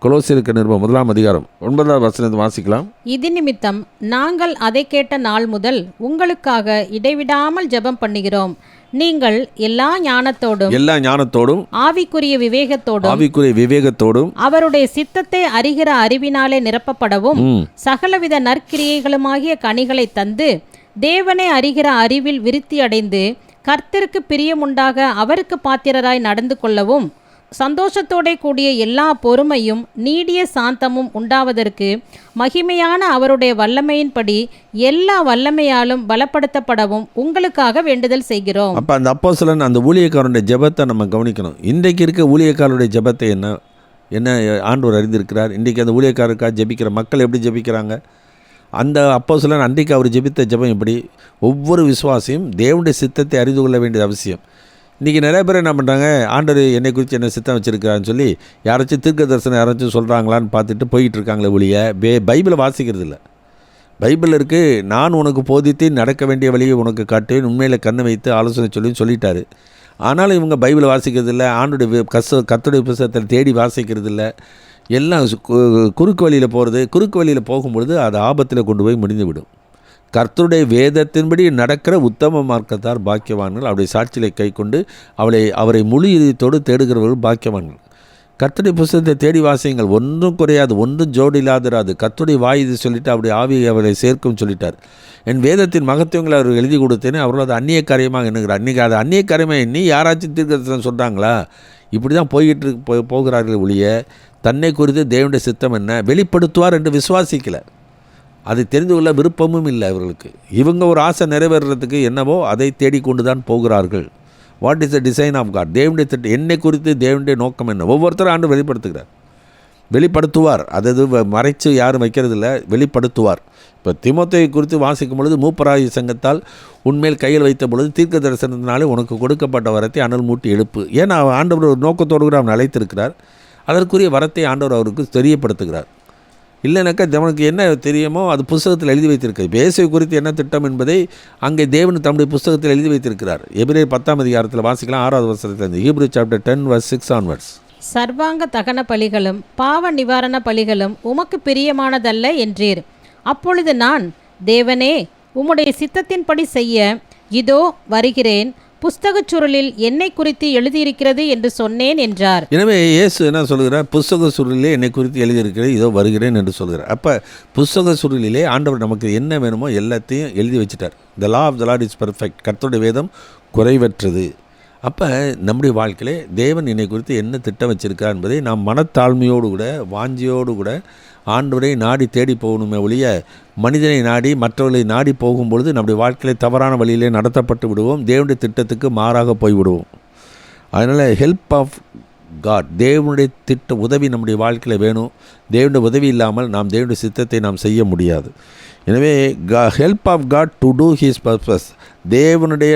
கொலோசியருக்கு நிருபம் 1 அதிகாரம் 9 வசனத்தை வாசிக்கலாம். இது நிமித்தம் நாங்கள் அதை கேட்ட நாள் முதல் உங்களுக்காக இடைவிடாமல் ஜெபம் பண்ணுகிறோம். நீங்கள் எல்லா ஞானத்தோடும் ஆவிக்குரிய விவேகத்தோடும் அவருடைய சித்தத்தை அறிகிற அறிவினாலே நிரப்பப்படவும் சகலவித நற்கிரியைகளுமாகிய கனிகளை தந்து தேவனை அறிகிற அறிவில் விருத்தி அடைந்து கர்த்தருக்கு பிரியமுண்டாக அவருக்கு பாத்திரராய் நடந்து கொள்ளவும் சந்தோஷத்தோட கூடிய எல்லா பொறுமையும் நீடிய சாந்தமும் உண்டாவதற்கு மகிமையான அவருடைய வல்லமையின்படி எல்லா வல்லமையாலும் பலப்படுத்தப்படவும் உங்களுக்காக வேண்டுதல் செய்கிறோம். அப்போ அந்த அப்போஸ்தலன் அந்த ஊழியக்காரனுடைய ஜெபத்தை நம்ம கவனிக்கணும். இன்றைக்கு இருக்க ஊழியக்காரருடைய ஜெபத்தை என்ன ஆண்டவர் அறிந்திருக்கிறார். இன்றைக்கி அந்த ஊழியக்காரருக்காக ஜெபிக்கிற மக்கள் எப்படி ஜெபிக்கிறாங்க? அந்த அப்போஸ்தலன் அன்றைக்கு அவர் ஜெபித்த ஜெபம் எப்படி? ஒவ்வொரு விசுவாசியும் தேவனுடைய சித்தத்தை அறிந்து கொள்ள வேண்டியது அவசியம். இன்றைக்கி நிறைய பேர் என்ன பண்ணுறாங்க? ஆண்டவர் என்னை குறித்து என்ன சித்தம் வச்சுருக்கான்னு சொல்லி யாராச்சும் தீர்க்க தரிசனம் யாராச்சும் சொல்கிறாங்களான்னு பார்த்துட்டு போயிட்டு இருக்காங்களே ஒழிய பைபிளை வாசிக்கிறது இல்லை. பைபிள் இருக்குது, நான் உனக்கு போதித்து நடக்க வேண்டிய வழியை உனக்கு காட்டுவேன், உண்மையில் கண்ணை வைத்து ஆலோசனை சொல்லிட்டாரு. ஆனாலும் இவங்க பைபிளை வாசிக்கிறது இல்லை, ஆண்டுடைய கர்த்தருடைய புத்தகத்தில் தேடி வாசிக்கிறது இல்லை. எல்லாம் குறுக்கு வழியில் போகிறது. குறுக்கு வழியில் போகும்பொழுது அது ஆபத்தில் கொண்டு போய் முடிந்துவிடும். கர்த்தருடைய வேதத்தின்படி நடக்கிற உத்தம மார்க்கத்தார் பாக்கியவான்கள். அவருடைய சாட்சியை கை கொண்டு அவரை முழு இதயத்தோடு தேடுகிறவர்கள் பாக்கியவான்கள். கர்த்தருடைய புத்தகத்தை தேடி வாசியுங்கள், ஒன்றும் குறையாது, ஒன்றும் ஜோடி இல்லாதிராது. கர்த்தருடைய வாய் இது சொல்லிவிட்டு அப்படி ஆவி அவரை சேர்க்கும் சொல்லிட்டார். என் வேதத்தின் மகத்துவங்களை அவர் எழுதி கொடுத்தேன்னு அவர்கள் அது அந்நிய காரியமாக எண்ணுகிறார். அன்றைக்கி அது அந்நிய காரியமாக எண்ணி யாராச்சும் தீர்க்கதரிசனம் சொல்கிறாங்களா? இப்படி தான் போகிறார்கள் ஒழிய தன்னை குறித்து தேவனுடைய சித்தம் என்ன வெளிப்படுத்துவார் என்று விசுவாசிக்கலை. அதை தெரிந்து கொள்ள விருப்பமும் இல்லை அவர்களுக்கு. இவங்க ஒரு ஆசை நிறைவேறதுக்கு என்னவோ அதை தேடிக்கொண்டு தான் போகிறார்கள். What is the design of காட்? தேவனுடைய திட்டம் என்னை குறித்து தேவனுடைய நோக்கம் என்ன? ஒவ்வொருத்தரும் ஆண்டு வெளிப்படுத்துவார். அதாவது மறைச்சு யாரும் வைக்கிறதில்ல, வெளிப்படுத்துவார். இப்போ தீமோத்தேயு குறித்து வாசிக்கும் பொழுது மூப்பராய சங்கத்தால் உண்மையில் கையில் வைத்த பொழுது தீர்க்க தரிசனத்தினாலே உனக்கு கொடுக்கப்பட்ட வரத்தை அனல் மூட்டி எழுப்பு. ஏன்னா ஆண்டவர் ஒரு நோக்கத்தோடு கூட அவன் அழைத்திருக்கிறார். அதற்குரிய வரத்தை ஆண்டவர் அவருக்கு தெரியப்படுத்துகிறார். இல்லைனாக்கா அவனுக்கு என்ன தெரியுமோ அது புஸ்தகத்தில் எழுதி வைத்திருக்கிறது. இயேசுவை குறித்து என்ன திட்டம் என்பதை அங்கே தேவன் தம்முடைய புஸ்தகத்தில் எழுதி வைத்திருக்கிறார். எபிரேயர் 10 அதிகாரத்தில் வாசிக்கலாம் 6வது வசனத்திலிருந்து. Hebrew chapter 10 verse 6 onwards. சர்வாங்க தகன பலிகளும் பாவ நிவாரண பலிகளும் உமக்கு பிரியமானதல்ல என்றீர். அப்பொழுது நான், தேவனே, உம்முடைய சித்தத்தின்படி செய்ய இதோ வருகிறேன், புஸ்தகச் சுருளில் என்னை குறித்து எழுதியிருக்கிறது என்று சொன்னேன் என்றார். எனவே இயேசு என்ன சொல்கிறார்? புஸ்தக சுருளிலே என்னை குறித்து எழுதியிருக்கிறது, இதோ வருகிறேன் என்று சொல்கிறார். அப்போ புஸ்தக சுருளிலே ஆண்டவர் நமக்கு என்ன வேணுமோ எல்லாத்தையும் எழுதி வச்சுட்டார். The law of the lord is perfect. கர்த்தருடைய வேதம் குறைவற்றது. அப்போ நம்முடைய வாழ்க்கையிலே தேவன் என்னை குறித்து என்ன திட்டம் வச்சிருக்கார் என்பதை நாம் மனத்தாழ்மையோடு கூட வாஞ்சியோடு கூட ஆண்டவரை நாடி தேடி போகணுமே ஒழிய மனிதனை நாடி மற்றவர்களை நாடி போகும்பொழுது நம்முடைய வாழ்க்கையிலே தவறான வழியிலே நடத்தப்பட்டு விடுவோம், தேவனுடைய திட்டத்துக்கு மாறாக போய்விடுவோம். அதனால் ஹெல்ப் ஆஃப் காட், தேவனுடைய உதவி நம்முடைய வாழ்க்கையில் வேணும். தேவனுடைய உதவி இல்லாமல் நாம் தேவனுடைய சித்தத்தை நாம் செய்ய முடியாது. எனவே help of God to do his பர்பஸ், தேவனுடைய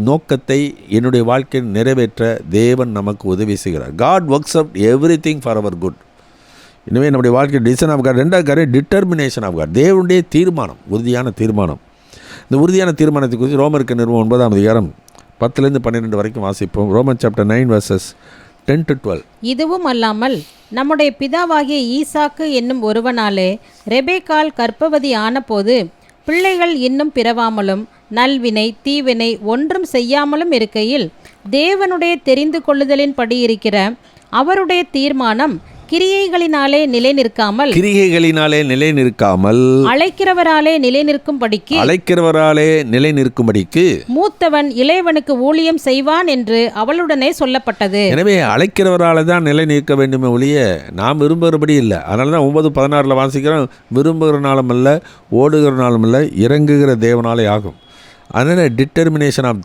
நோக்கத்தை என்னுடைய வாழ்க்கையில் நிறைவேற்ற தேவன் நமக்கு உதவி செய்கிறார். God works out everything for our குட். எனவே நம்முடைய வாழ்க்கை டிசிஷன் ஆஃப் காட். ரெண்டாவது காரியம் டிட்டர்மினேஷன் ஆஃப் காட், தேவனுடைய தீர்மானம், உறுதியான தீர்மானம். இந்த உறுதியான தீர்மானத்தை குறித்து ரோமருக்கு நிறுவனம் 9ஆம் அதிகாரம் 10-12 வரைக்கும் வாசிப்போம். Roman chapter 9 verses 10-12. இதுவும் அல்லாமல் நம்முடைய பிதாவாகிய ஈசாக்கு என்னும் ஒருவனாலே ரெபேக்காள் கர்ப்பவதி ஆனபோது பிள்ளைகள் இன்னும் பிறவாமலும் நல்வினை தீவினை ஒன்றும் செய்யாமலும் இருக்கையில் தேவனுடைய தெரிந்து கொள்ளுதலின்படி இருக்கிற அவருடைய தீர்மானம் கிரியைகளினாலே நிலை நிற்காமல் அழைக்கிறவராலே நிலை நிற்கும்படிக்கு மூத்தவன் இளையவனுக்கு ஊழியம் செய்வான் என்று அவளுடனே சொல்லப்பட்டது. எனவே அழைக்கிறவராலே தான் நிலை நிற்க வேண்டுமே ஒழிய நாம் விரும்புகிறபடி இல்லை. அதனால தான் 9:16 வாசிக்கிறோம், விரும்புகிறனாலும் அல்ல, ஓடுகிறனாலும் அல்ல, இறங்குகிற தேவனாலே ஆகும். அதனால் டிட்டர்மினேஷன் ஆஃப்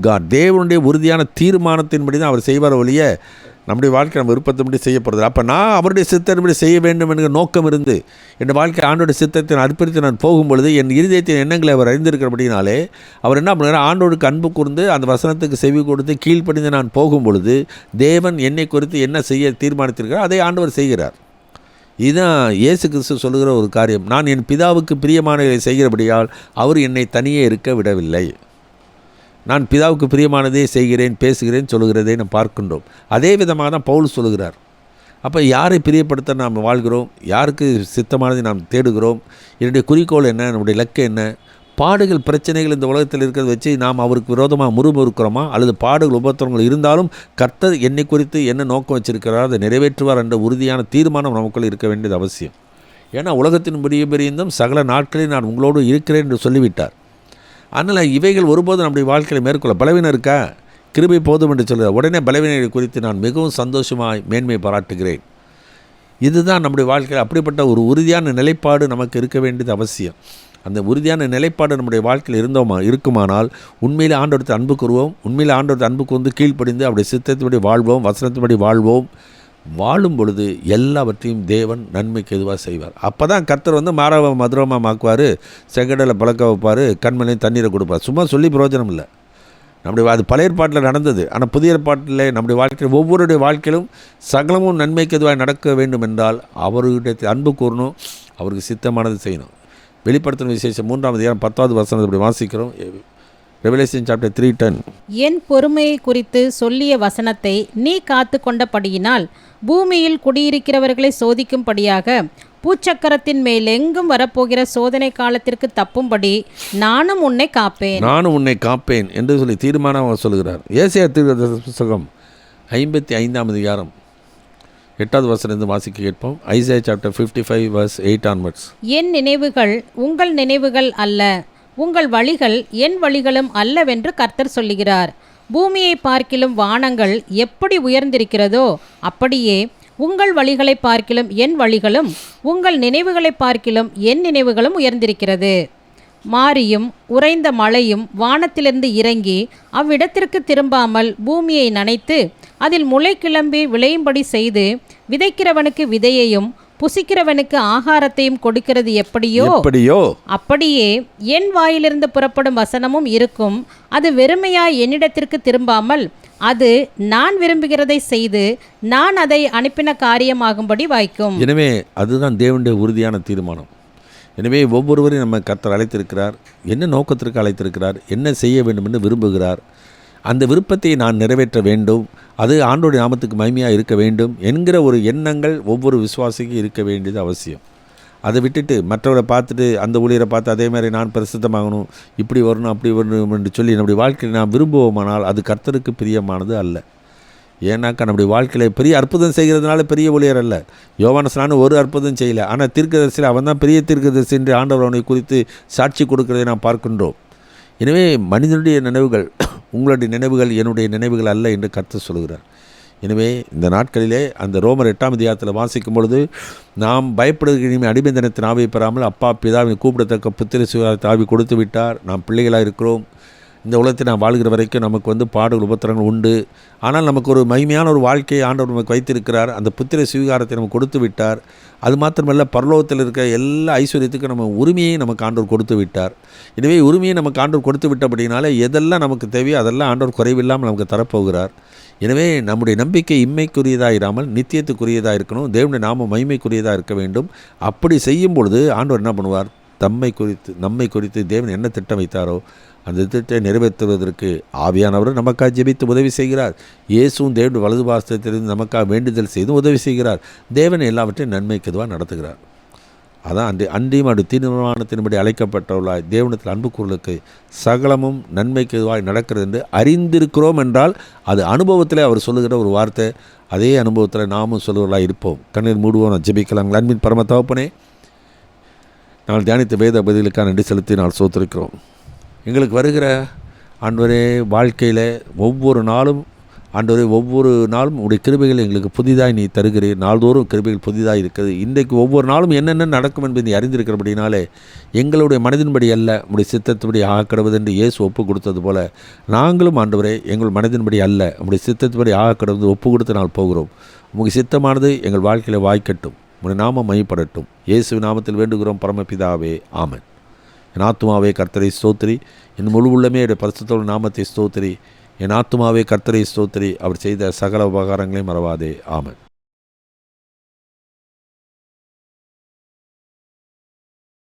காட், தேவனுடைய உறுதியான தீர்மானத்தின்படி தான் அவர் செய்வார் ஒழிய நம்முடைய வாழ்க்கை நம்ம விருப்பத்தின்படி செய்யப்படுறது. அப்போ நான் அவருடைய சித்தத்தின்படி செய்ய வேண்டும் என்கிற நோக்கம் இருந்து என் வாழ்க்கை ஆண்டோடைய சித்தத்தை அர்ப்பணித்து நான் போகும்பொழுது என் இருதயத்தின் எண்ணங்களை அவர் அறிந்திருக்கிறபடினாலே அவர் என்ன பண்ணுறார், ஆண்டோருக்கு அன்பு கூர்ந்து அந்த வசனத்துக்கு செவி கொடுத்து கீழ்ப்படிந்து நான் போகும்பொழுது தேவன் என்னை குறித்து என்ன செய்ய தீர்மானித்திருக்கிறார் அதை ஆண்டவர் செய்கிறார். இதுதான் இயேசு கிறிஸ்து சொல்லுகிற ஒரு காரியம். நான் என் பிதாவுக்கு பிரியமானதை செய்கிறபடியால் அவர் என்னை தனியே இருக்க விடவில்லை. நான் பிதாவுக்கு பிரியமானதே செய்கிறேன், பேசுகிறேன், சொல்லுகிறதை நாம் பார்க்கின்றோம். அதே விதமாக தான் பவுல் சொல்லுகிறார். அப்போ யாரை பிரியப்படுத்த நாம் வாழ்கிறோம், யாருக்கு சித்தமானதை நாம் தேடுகிறோம், என்னுடைய குறிக்கோள் என்ன, நம்முடைய இலக்கு என்ன, பாடுகள் பிரச்சனைகள் இந்த உலகத்தில் இருக்கிறத வச்சு நாம் அவருக்கு விரோதமாக முறுமுறுக்கிறோமா, அல்லது பாடுகள் உபத்திரங்கள் இருந்தாலும் கர்த்தர் என்னை குறித்து என்ன நோக்கம் வச்சிருக்கிறார் அதை நிறைவேற்றுவார் என்ற உறுதியான தீர்மானம் நமக்குள் இருக்க வேண்டியது அவசியம். ஏன்னா உலகத்தின் பெரியந்தும் சகல நாட்களில் நான் உங்களோடு இருக்கிறேன் என்று சொல்லிவிட்டார். அதனால் இவைகள் ஒருபோது நம்முடைய வாழ்க்கையில் மேற்கொள்ள பலவீனம் இருக்கா, கிருபை போதும் என்று சொல்கிறார். உடனே பலவீனங்களை குறித்து நான் மிகவும் சந்தோஷமாக மேன்மை பாராட்டுகிறேன். இதுதான் நம்முடைய வாழ்க்கையில் அப்படிப்பட்ட ஒரு உறுதியான நிலைப்பாடு நமக்கு இருக்க வேண்டியது அவசியம். அந்த உறுதியான நிலைப்பாடு நம்முடைய வாழ்க்கையில் இருக்குமானால் உண்மையில் ஆண்டவருக்கு அன்பு கூறுவோம், உண்மையில் ஆண்டவருக்கு அன்பு கூர்ந்து கீழ்ப்படிந்து அவருடைய சித்தத்தின்படி வாழ்வோம், வசனத்தின்படி வாழ்வோம். வாழும் பொழுது எல்லாவற்றையும் தேவன் நன்மைக்கு எதுவாக செய்வார். அப்போ தான் கர்த்தர் மதுரமாக மாக்குவார், செங்கடலை பழக்க வைப்பார், கண்மலையும் தண்ணீரை கொடுப்பார். சும்மா சொல்லி பிரயோஜனம் இல்லை. நம்முடைய அது பழைய ஏற்பாட்டில் நடந்தது. ஆனால் புதிய ஏற்பாட்டில் நம்முடைய வாழ்க்கையில் ஒவ்வொருடைய வாழ்க்கையிலும் சகலமும் நன்மைக்கு எதுவாக நடக்க வேண்டும் என்றால் அவருடைய அன்பு கூறணும், அவருக்கு சித்தமானது செய்யணும். வெளிப்படுத்தின விசேஷம் 3ஆம் அதிகாரம் 10வது வசனத்தை இப்படி வாசிக்கிறோம். Revelation chapter 3:10. என் பொறுமையை குறித்து சொல்லிய வசனத்தை நீ காத்து கொண்டபடியினால் பூமியில் குடியிருக்கிறவர்களை சோதிக்கும்படியாக பூச்சக்கரத்தின் மேலெங்கும் வரப்போகிற சோதனை காலத்திற்கு தப்பும்படி நானும் உன்னை காப்பேன் என்று சொல்லி தீர்மானம் சொல்கிறார். ஏசாயா தீர்க்கதரிசி புத்தகம் 55ஆம் அதிகாரம் 8வது வசனம் வாசிக்க கேட்போம். Isaiah chapter 55 verse 8 onwards. என் நினைவுகள் உங்கள் நினைவுகள் அல்ல, உங்கள் வழிகள் என் வழிகளும் அல்லவென்று கர்த்தர் சொல்லுகிறார். பூமியை பார்க்கிலும் வானங்கள் எப்படி உயர்ந்திருக்கிறதோ அப்படியே உங்கள் வழிகளை பார்க்கிலும் என் வழிகளும் உங்கள் நினைவுகளை பார்க்கிலும் என் நினைவுகளும் உயர்ந்திருக்கிறது. மாரியும் உறைந்த மழையும் வானத்திலிருந்து இறங்கி அவ்விடத்திற்கு திரும்பாமல் பூமியை நனைத்து அதில் முளை கிளம்பி விளையும்படி செய்து விதைக்கிறவனுக்கு விதையையும் புசிக்கிறவனுக்கு ஆகாரத்தையும் கொடுக்கிறது எப்படியோ அப்படியே என் வாயிலிருந்து புறப்படும் வசனமும் இருக்கும். அது வெறுமையாய் என்னிடத்திற்கு திரும்பாமல் அது நான் விரும்புகிறதை செய்து நான் அதை அனுப்பின காரியமாகும்படி வாய்க்கும். எனவே அதுதான் தேவனுடைய உறுதியான தீர்மானம். எனவே ஒவ்வொருவரையும் நம்ம கர்த்தர் அழைத்திருக்கிறார், என்ன நோக்கத்திற்கு அழைத்திருக்கிறார், என்ன செய்ய வேண்டும் என்று விரும்புகிறார். அந்த விருப்பத்தை நான் நிறைவேற்ற வேண்டும், அது ஆண்டோடைய நாமத்துக்கு மகிமையாக இருக்க வேண்டும் என்கிற ஒரு எண்ணங்கள் ஒவ்வொரு விசுவாசிக்கும் இருக்க வேண்டியது அவசியம். அதை விட்டுட்டு மற்றவரை பார்த்துட்டு அந்த ஊழியரை பார்த்து அதே மாதிரி நான் பிரசித்தமாகணும், இப்படி வரணும் அப்படி வரணும் என்று சொல்லி நம்முடைய வாழ்க்கையில் நாம் விரும்புவோமானால் அது கர்த்தருக்கு பிரியமானது அல்ல. ஏன்னாக்கா நம்முடைய வாழ்க்கையில் பெரிய அற்புதம் செய்கிறதுனால பெரிய ஊழியர் அல்ல. யோவானஸ்நானன் ஒரு அற்புதம் செய்யலை, ஆனால் தீர்க்கதரிசியில் அவன் தான் பெரிய தீர்க்கதரிசி என்று ஆண்டவர் அவனை குறித்து சாட்சி கொடுக்கிறதை நாம் பார்க்கின்றோம். எனவே மனிதனுடைய நினைவுகள் உங்களுடைய நினைவுகள் என்னுடைய நினைவுகள் அல்ல என்று கர்த்தர் சொல்கிறார். எனவே இந்த நாட்களிலே அந்த ரோமர் 8ஆம் அதிகாரத்தில் வாசிக்கும் பொழுது நாம் பயப்படுகிற இனிமேல் அடிமைத்தனத்தின் ஆவியை பெறாமல் அப்பா பிதாவின் கூப்பிடத்தக்க புத்திர சுகாரத்தை ஆவி கொடுத்து விட்டார், நாம் பிள்ளைகளாக இருக்கிறோம், இந்த உலகத்தில் நான் வாழ்கிற வரைக்கும் நமக்கு பாடுகள் உபத்திரங்கள் உண்டு. ஆனால் நமக்கு ஒரு மகிமையான ஒரு வாழ்க்கையை ஆண்டவர் நமக்கு வைத்திருக்கிறார். அந்த புத்திர சுவீகாரத்தை நமக்கு கொடுத்து விட்டார். அது மாத்திரமல்ல, பரலோகத்தில் இருக்கிற எல்லா ஐஸ்வர்யத்துக்கும் நம்ம உரிமையை நமக்கு ஆண்டவர் கொடுத்து விட்டார். எனவே உரிமையை நமக்கு ஆண்டவர் கொடுத்து விட்டபடினால எதெல்லாம் நமக்கு தேவையோ அதெல்லாம் ஆண்டவர் குறைவில்லாமல் நமக்கு தரப்போகிறார். எனவே நம்முடைய நம்பிக்கை இம்மைக்குரியதாக இராமல் நித்தியத்துக்குரியதாக இருக்கணும். தேவனுடைய நாம மகிமைக்குரியதாக இருக்க வேண்டும். அப்படி செய்யும் பொழுது ஆண்டவர் என்ன பண்ணுவார்? நம்மை குறித்து தேவன் என்ன திட்டம் வைத்தாரோ அந்த திட்டத்தை நிறைவேற்றுவதற்கு ஆவியானவர் நமக்காக ஜெபித்து உதவி செய்கிறார். இயேசுவும் தேவனுடைய வலது பாசத்திலிருந்து நமக்காக வேண்டுதல் செய்து உதவி செய்கிறார். தேவன் எல்லாவற்றையும் நன்மைக்கு எதுவாக நடத்துகிறார். அதான் அன்றியும் அப்படி தீர்மானத்தின்படி அழைக்கப்பட்டவர்களாய் தேவனத்தில் அன்பு கூறலுக்கு சகலமும் நன்மைக்கு எதுவாய் நடக்கிறது என்று அறிந்திருக்கிறோம் என்றால் அது அனுபவத்தில் அவர் சொல்லுகிற ஒரு வார்த்தை. அதே அனுபவத்தில் நாமும் சொல்லுவர்களாக இருப்போம். கண்ணீர் மூடுவோம். நான் ஜெபிக்கலாம். அன்பின் பரம தகப்பனே, நாங்கள் தியானித்த வேத பதிலுக்காக நன்றி செலுத்தி நாங்கள் சோத்திருக்கிறோம். எங்களுக்கு வருகிற ஆண்டவரே வாழ்க்கையில் ஒவ்வொரு நாளும் ஆண்டவரே ஒவ்வொரு நாளும் உடைய கிருபைகள் எங்களுக்கு புதிதாக நீ தருகிறீர். நாள்தோறும் கிருபைகள் புதிதாக இருக்கிறது. இன்றைக்கு ஒவ்வொரு நாளும் என்னென்ன நடக்கும் என்பதை நீ அறிந்திருக்கிறபடினாலே எங்களுடைய மனதின்படி அல்ல உடைய சித்தத்தின்படி ஆகக்கடவுது என்று இயேசு ஒப்பு கொடுத்தது போல நாங்களும் ஆண்டவரே எங்கள் மனதின்படி அல்ல உடைய சித்தத்தின்படி ஆகக்கடவுது ஒப்பு கொடுத்து நாள் போகிறோம். உங்கள் சித்தமானது எங்கள் வாழ்க்கையில் வாய்க்கட்டும். உடைய நாமம் மையப்படட்டும். இயேசு நாமத்தில் வேண்டுகிறோம் பரமபிதாவே, ஆமென். என் ஆத்துமாவே கர்த்தரை ஸ்தோத்திரி, என் முழு உள்ளமே என்னுடைய பரிசுத்த நாமத்தை ஸ்தோத்திரி. என் ஆத்துமாவே கர்த்தரை ஸ்தோத்திரி, அவர் செய்த சகல உபகாரங்களையும் மறவாதே, ஆமென்.